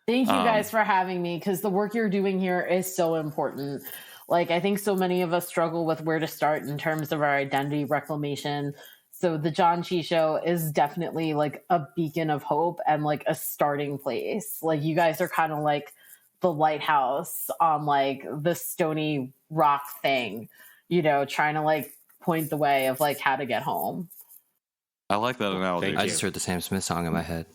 Speaker 5: Thank you guys for having me, because the work you're doing here is so important. Like, I think so many of us struggle with where to start in terms of our identity reclamation. So the Janchi Show is definitely like a beacon of hope and like a starting place. Like, you guys are kind of like the lighthouse on like the stony rock thing, trying to like point the way of like how to get home.
Speaker 2: I like that analogy.
Speaker 1: I just heard the Sam Smith song in my head.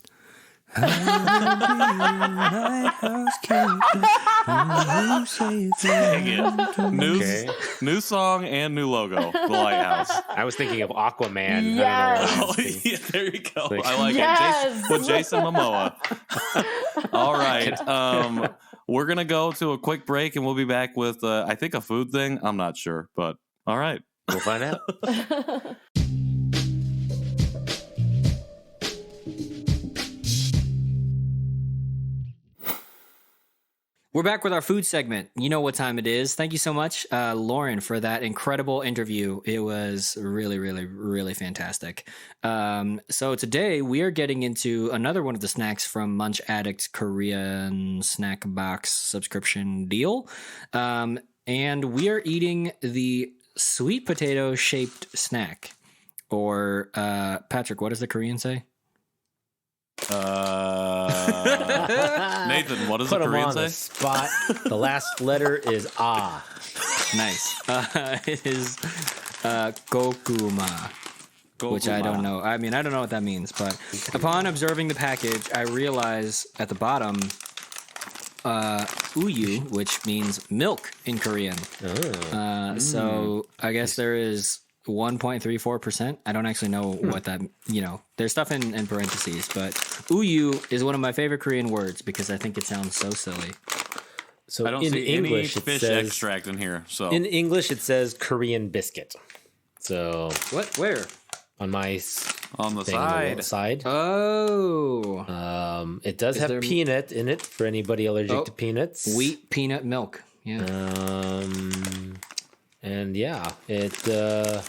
Speaker 1: New song and new logo. The Lighthouse.
Speaker 3: I was thinking of Aquaman.
Speaker 5: Yes.
Speaker 2: There you go. I like it. With Jason Momoa. All right. right. We're going to go to a quick break and we'll be back with, I think, a food thing. I'm not sure, but all right.
Speaker 3: We'll find out.
Speaker 1: We're back with our food segment. You know what time it is. Thank you so much, Lauren, for that incredible interview. It was really, really, really fantastic. So today we are getting into another one of the snacks from Munch Addict Korean snack box subscription deal. And we are eating the sweet potato shaped snack. Or, Patrick, what does the Korean say?
Speaker 2: Nathan, what does
Speaker 3: Put
Speaker 2: the Korean
Speaker 3: on
Speaker 2: say?
Speaker 3: the spot. The last letter is ah.
Speaker 1: Nice. It is gokuma, which I don't know. I mean, I don't know what that means, but upon observing the package, I realize at the bottom, uyu, which means milk in Korean. So I guess there is 1.34%. I don't actually know what that, there's stuff in parentheses, but uyu is one of my favorite Korean words because I think it sounds so silly.
Speaker 3: So
Speaker 2: I don't see English, any fish extract in here. So
Speaker 3: in English, it says Korean biscuit. So
Speaker 1: what? Where?
Speaker 3: On my
Speaker 2: on the
Speaker 3: side.
Speaker 1: Oh.
Speaker 3: It does have peanut in it for anybody allergic to peanuts.
Speaker 1: Wheat peanut milk. Yeah.
Speaker 3: And yeah, it. I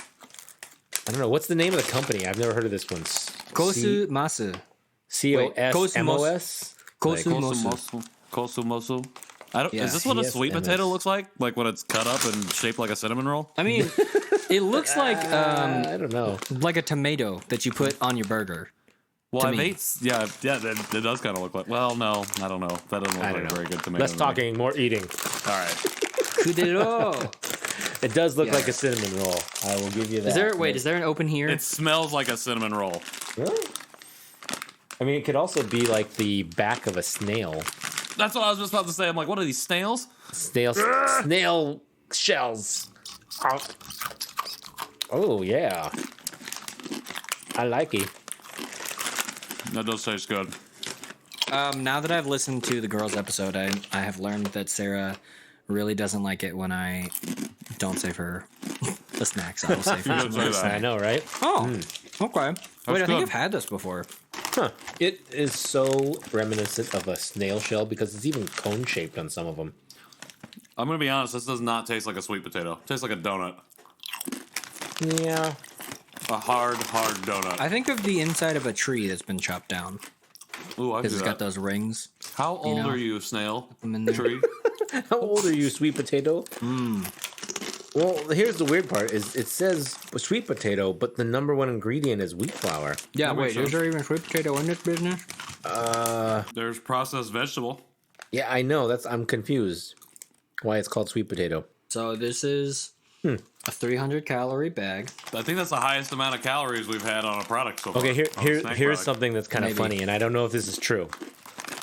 Speaker 3: don't know what's the name of the company. I've never heard of this one.
Speaker 1: Kosumasu.
Speaker 3: Kosmos.
Speaker 2: Kosumosu. Is this what a sweet
Speaker 3: CSMS.
Speaker 2: potato looks like? Like when it's cut up and shaped like a cinnamon roll?
Speaker 1: I mean, it looks like
Speaker 3: I don't know,
Speaker 1: like a tomato that you put on your burger.
Speaker 2: Well, it does kind of look like. Well, no, I don't know. That doesn't look like a very good tomato.
Speaker 3: Less talking, more eating.
Speaker 2: All right.
Speaker 1: Kudero.
Speaker 3: It does look like a cinnamon roll. I will give you that.
Speaker 1: Is there an open here?
Speaker 2: It smells like a cinnamon roll.
Speaker 3: Really? I mean, it could also be like the back of a snail.
Speaker 2: That's what I was just about to say. I'm like, what are these snails?
Speaker 3: Snail shells. Oh yeah, I like it.
Speaker 2: That does taste good.
Speaker 1: Now that I've listened to the girls' episode, I have learned that Sarah really doesn't like it when I don't save her the snacks. I will save her some
Speaker 2: that.
Speaker 3: I know, right?
Speaker 1: Oh, okay. Wait, I think
Speaker 2: good.
Speaker 1: I've had this before.
Speaker 3: Huh. It is so reminiscent of a snail shell because it's even cone shaped on some of them.
Speaker 2: I'm going to be honest. This does not taste like a sweet potato. It tastes like a donut.
Speaker 3: Yeah.
Speaker 2: A hard donut.
Speaker 1: I think of the inside of a tree that's been chopped down.
Speaker 2: Ooh, I do
Speaker 1: Because it's
Speaker 2: that.
Speaker 1: got those rings.
Speaker 2: How old are you, snail?
Speaker 1: I'm in there.
Speaker 2: Tree?
Speaker 3: How old are you, sweet potato? Well, here's the weird part: is it says sweet potato, but the number one ingredient is wheat flour.
Speaker 1: Yeah,
Speaker 2: That makes
Speaker 1: wait, is
Speaker 2: sense.
Speaker 1: there even sweet potato in this business?
Speaker 2: There's processed vegetable.
Speaker 3: Yeah, I know. I'm confused. Why it's called sweet potato?
Speaker 1: So this is a 300-calorie bag.
Speaker 2: I think that's the highest amount of calories we've had on a product so far.
Speaker 3: Okay,
Speaker 2: on a
Speaker 3: here's
Speaker 2: snack product.
Speaker 3: something that's kind of
Speaker 1: Maybe.
Speaker 3: funny, and I don't know if this is true,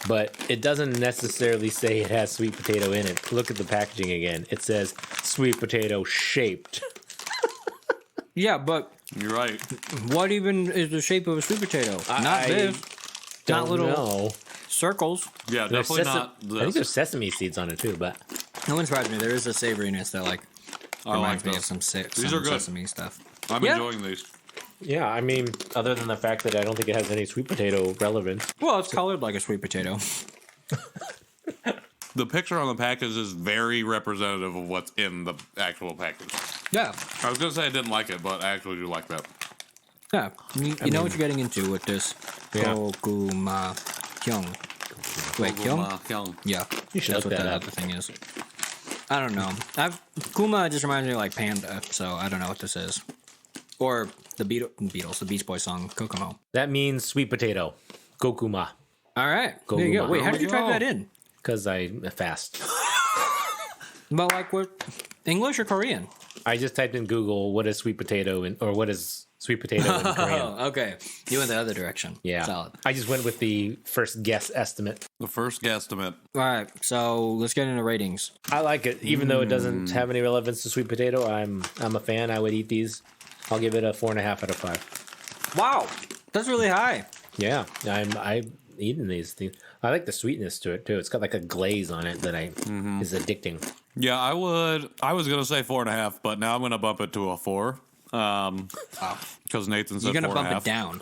Speaker 3: but it doesn't necessarily say it has sweet potato in it. Look at the packaging again. It says sweet potato shaped.
Speaker 1: Yeah, but
Speaker 2: You're right.
Speaker 1: what even is the shape of a sweet potato? Not this. Not little
Speaker 3: know.
Speaker 1: circles.
Speaker 2: Yeah,
Speaker 3: There's
Speaker 2: definitely not
Speaker 3: I think
Speaker 2: this.
Speaker 3: there's sesame seeds on it too, but
Speaker 1: No one surprised me. There is a savoriness that
Speaker 2: I
Speaker 1: reminds
Speaker 2: like
Speaker 1: me of
Speaker 2: those.
Speaker 1: some
Speaker 2: These are good.
Speaker 1: sesame stuff.
Speaker 2: I'm
Speaker 1: Yeah.
Speaker 2: enjoying these.
Speaker 3: yeah, I mean, other than the fact that I don't think it has any sweet potato relevance.
Speaker 1: Well, it's colored like a sweet potato.
Speaker 2: The picture on the package is very representative of what's in the actual package.
Speaker 1: Yeah,
Speaker 2: I was going to say I didn't like it, but I actually do like that.
Speaker 1: yeah. You know what you're getting into with this.
Speaker 3: Yeah.
Speaker 1: Gokuma kyung. Wait, kyung?
Speaker 2: Kyung.
Speaker 1: Yeah,
Speaker 3: You should
Speaker 1: that's
Speaker 3: look
Speaker 1: what
Speaker 3: that
Speaker 1: that
Speaker 3: up.
Speaker 1: other thing is. I don't know. Kuma just reminds me of like Panda, so I don't know what this is. Or the Beatles, the Beach Boys song Kokomo.
Speaker 3: That means sweet potato. Gokuma.
Speaker 1: All right, there you go.
Speaker 3: Gokuma.
Speaker 1: Wait, how did you type that in?
Speaker 3: Because I fast.
Speaker 1: But like what? English or Korean?
Speaker 3: I just typed in Google what is sweet potato or what is sweet potato in Korean.
Speaker 1: Oh, okay. You went the other direction.
Speaker 3: Yeah.
Speaker 1: Solid.
Speaker 3: I just went with the first guess estimate.
Speaker 2: The first guesstimate.
Speaker 1: All right, so let's get into ratings.
Speaker 3: I like it, even though it doesn't have any relevance to sweet potato. I'm a fan. I would eat these. I'll give it a 4.5 out of 5.
Speaker 1: Wow, that's really high.
Speaker 3: Yeah, eating these things. I like the sweetness to it too. It's got like a glaze on it that is addicting.
Speaker 2: Yeah, I was gonna say 4.5, but now I'm gonna bump it to a 4. Because Nathan said
Speaker 1: you're gonna
Speaker 2: 4.5.
Speaker 1: bump it down.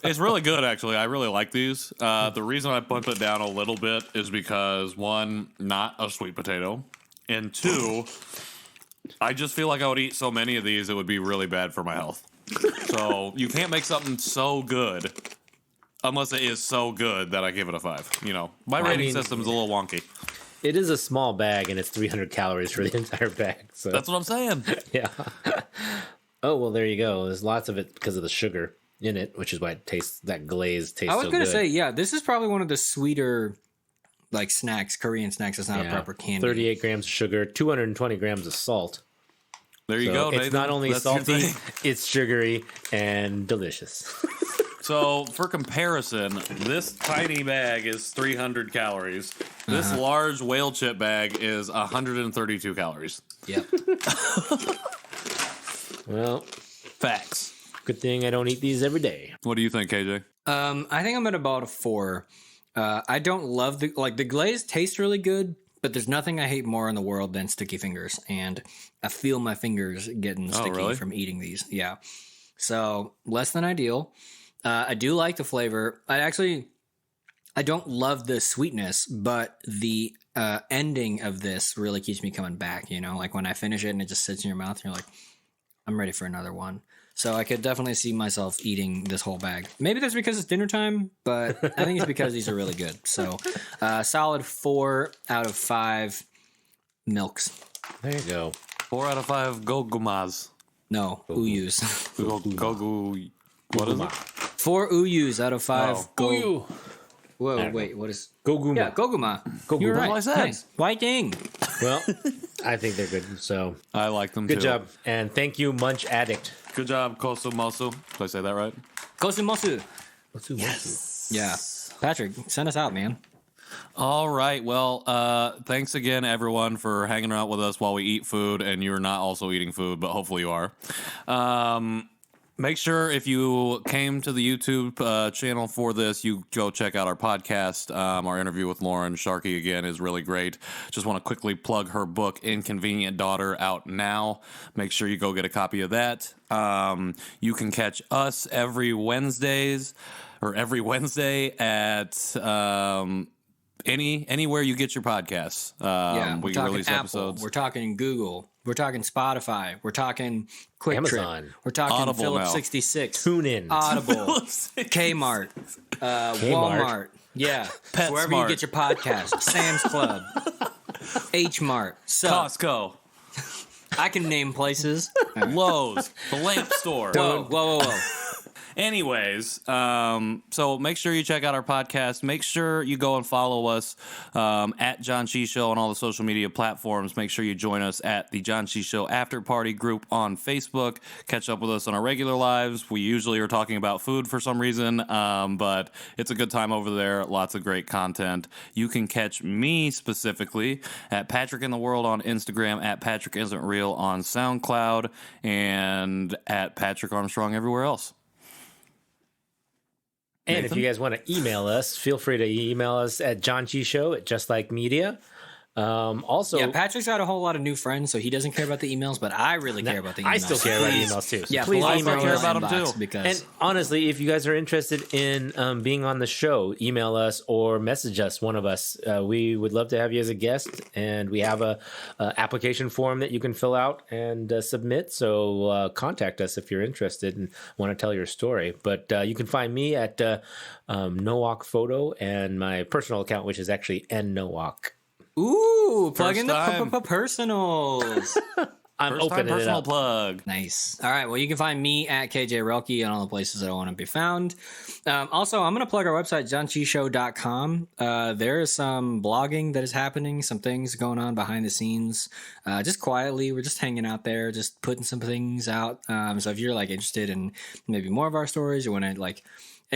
Speaker 2: It's really good, actually. I really like these. The reason I bumped it down a little bit is because 1, not a sweet potato, and 2, I just feel like I would eat so many of these it would be really bad for my health. So you can't make something so good unless it is so good that I give it a 5. You know, my rating system's a little wonky.
Speaker 3: It is a small bag, and it's 300 calories for the entire bag. So
Speaker 2: that's what I'm saying.
Speaker 3: Yeah. Oh, well, there you go. There's lots of it because of the sugar in it, which is why that glaze tastes so good.
Speaker 1: I was going to say, yeah, this is probably one of the sweeter like snacks, Korean snacks. It's not a proper candy.
Speaker 3: 38 grams of sugar, 220 grams of salt.
Speaker 2: There you go, Nathan.
Speaker 3: It's not only salty, it's sugary and delicious.
Speaker 2: So, for comparison, this tiny bag is 300 calories. This large whale chip bag is 132 calories.
Speaker 1: Yep.
Speaker 3: Well,
Speaker 2: facts.
Speaker 3: Good thing I don't eat these every day.
Speaker 2: What do you think, KJ?
Speaker 1: I think I'm at about a 4. I don't love the glaze tastes really good, but there's nothing I hate more in the world than sticky fingers, and I feel my fingers getting sticky from eating these. Yeah. So, less than ideal. I do like the flavor. I don't love the sweetness, but the ending of this really keeps me coming back, you know? Like when I finish it and it just sits in your mouth and you're like, I'm ready for another one. So I could definitely see myself eating this whole bag. Maybe that's because it's dinner time, but I think it's because these are really good. So solid 4 out of 5 milks.
Speaker 3: There you go.
Speaker 2: 4 out of 5 gogumas.
Speaker 1: No, uyus.
Speaker 2: Gogu. What is it?
Speaker 1: 4 uyus out of 5.
Speaker 3: Uyu.
Speaker 1: Whoa, wait, what is...
Speaker 3: Goguma.
Speaker 1: Yeah, goguma.
Speaker 3: You're right.
Speaker 2: What I said.
Speaker 1: Nice. White ding.
Speaker 3: Well, I think they're good. So
Speaker 2: I like them too.
Speaker 3: Good job. And thank you, Munch Addict.
Speaker 2: Good job, Kosumosu. Did I say that right?
Speaker 1: Kosumosu.
Speaker 3: Yes.
Speaker 1: Yeah. Patrick, send us out, man.
Speaker 2: All right. Well, thanks again, everyone, for hanging out with us while we eat food. And you're not also eating food, but hopefully you are. Make sure if you came to the YouTube channel for this, you go check out our podcast. Our interview with Lauren Sharkey, again, is really great. Just want to quickly plug her book, Inconvenient Daughter, out now. Make sure you go get a copy of that. You can catch us every Wednesday at anywhere you get your podcasts.
Speaker 1: We're talking release Apple, episodes. We're talking Google. We're talking Spotify. We're talking Quick
Speaker 3: Amazon.
Speaker 1: Trip. We're talking
Speaker 2: Audible
Speaker 1: Phillips
Speaker 2: now.
Speaker 1: 66.
Speaker 3: Tune in.
Speaker 1: Audible. Kmart. Walmart. Yeah. Wherever you get your podcast. Sam's Club. H Mart.
Speaker 2: Costco.
Speaker 1: I can name places.
Speaker 2: Lowe's. The lamp store.
Speaker 1: Whoa.
Speaker 2: Anyways, so make sure you check out our podcast. Make sure you go and follow us at Janchi Show on all the social media platforms. Make sure you join us at the Janchi Show After Party group on Facebook. Catch up with us on our regular lives. We usually are talking about food for some reason, but it's a good time over there. Lots of great content. You can catch me specifically at Patrick in the World on Instagram, at Patrick Isn't Real on SoundCloud, and at Patrick Armstrong everywhere else.
Speaker 3: And if you guys want to email us, feel free to email us at Janchi Show at Just Like Media. Also,
Speaker 1: Patrick's got a whole lot of new friends, so he doesn't care about the emails, but I really care about the emails.
Speaker 3: I still care about emails too. So
Speaker 1: yeah,
Speaker 3: please
Speaker 1: I
Speaker 3: email
Speaker 1: care
Speaker 3: us.
Speaker 1: about them too. Because
Speaker 3: and honestly, if you guys are interested in being on the show, email us or message us. One of us. We would love to have you as a guest, and we have a application form that you can fill out and submit. So contact us if you're interested and want to tell your story. But you can find me at Nowak Photo and my personal account, which is actually Nowak.
Speaker 1: Ooh, plug in the personals.
Speaker 3: I'm opening it
Speaker 2: personal
Speaker 3: up.
Speaker 2: plug.
Speaker 1: Nice. All right. Well, you can find me at KJ Relke on all the places that I want to be found. Also, I'm going to plug our website, janchishow.com. There is some blogging that is happening, some things going on behind the scenes. Just quietly, we're just hanging out there, just putting some things out. So if you're like interested in maybe more of our stories, you want to like,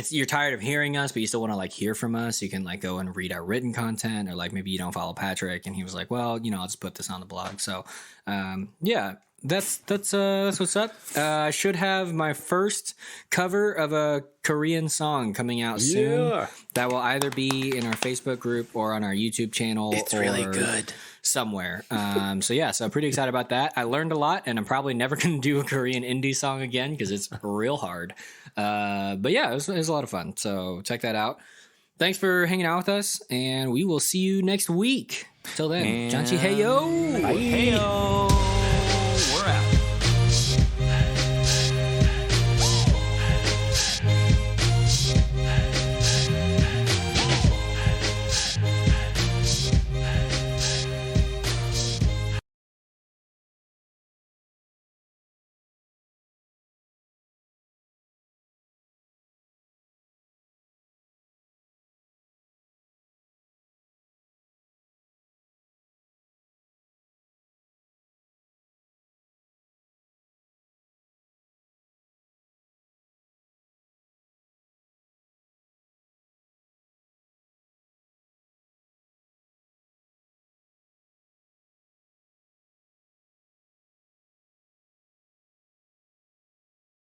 Speaker 1: you're tired of hearing us, but you still want to like hear from us, you can like go and read our written content, or like maybe you don't follow Patrick and he was like, well, I'll just put this on the blog. So yeah, that's what's up. I should have my first cover of a Korean song coming out soon. That will either be in our Facebook group or on our YouTube channel.
Speaker 3: It's really good.
Speaker 1: Somewhere. So pretty excited about that. I learned a lot, and I'm probably never going to do a Korean indie song again because it's real hard. But yeah, it was a lot of fun. So check that out. Thanks for hanging out with us, and we will see you next week. Till then, Janchi, hey yo!
Speaker 2: Bye. Hey yo!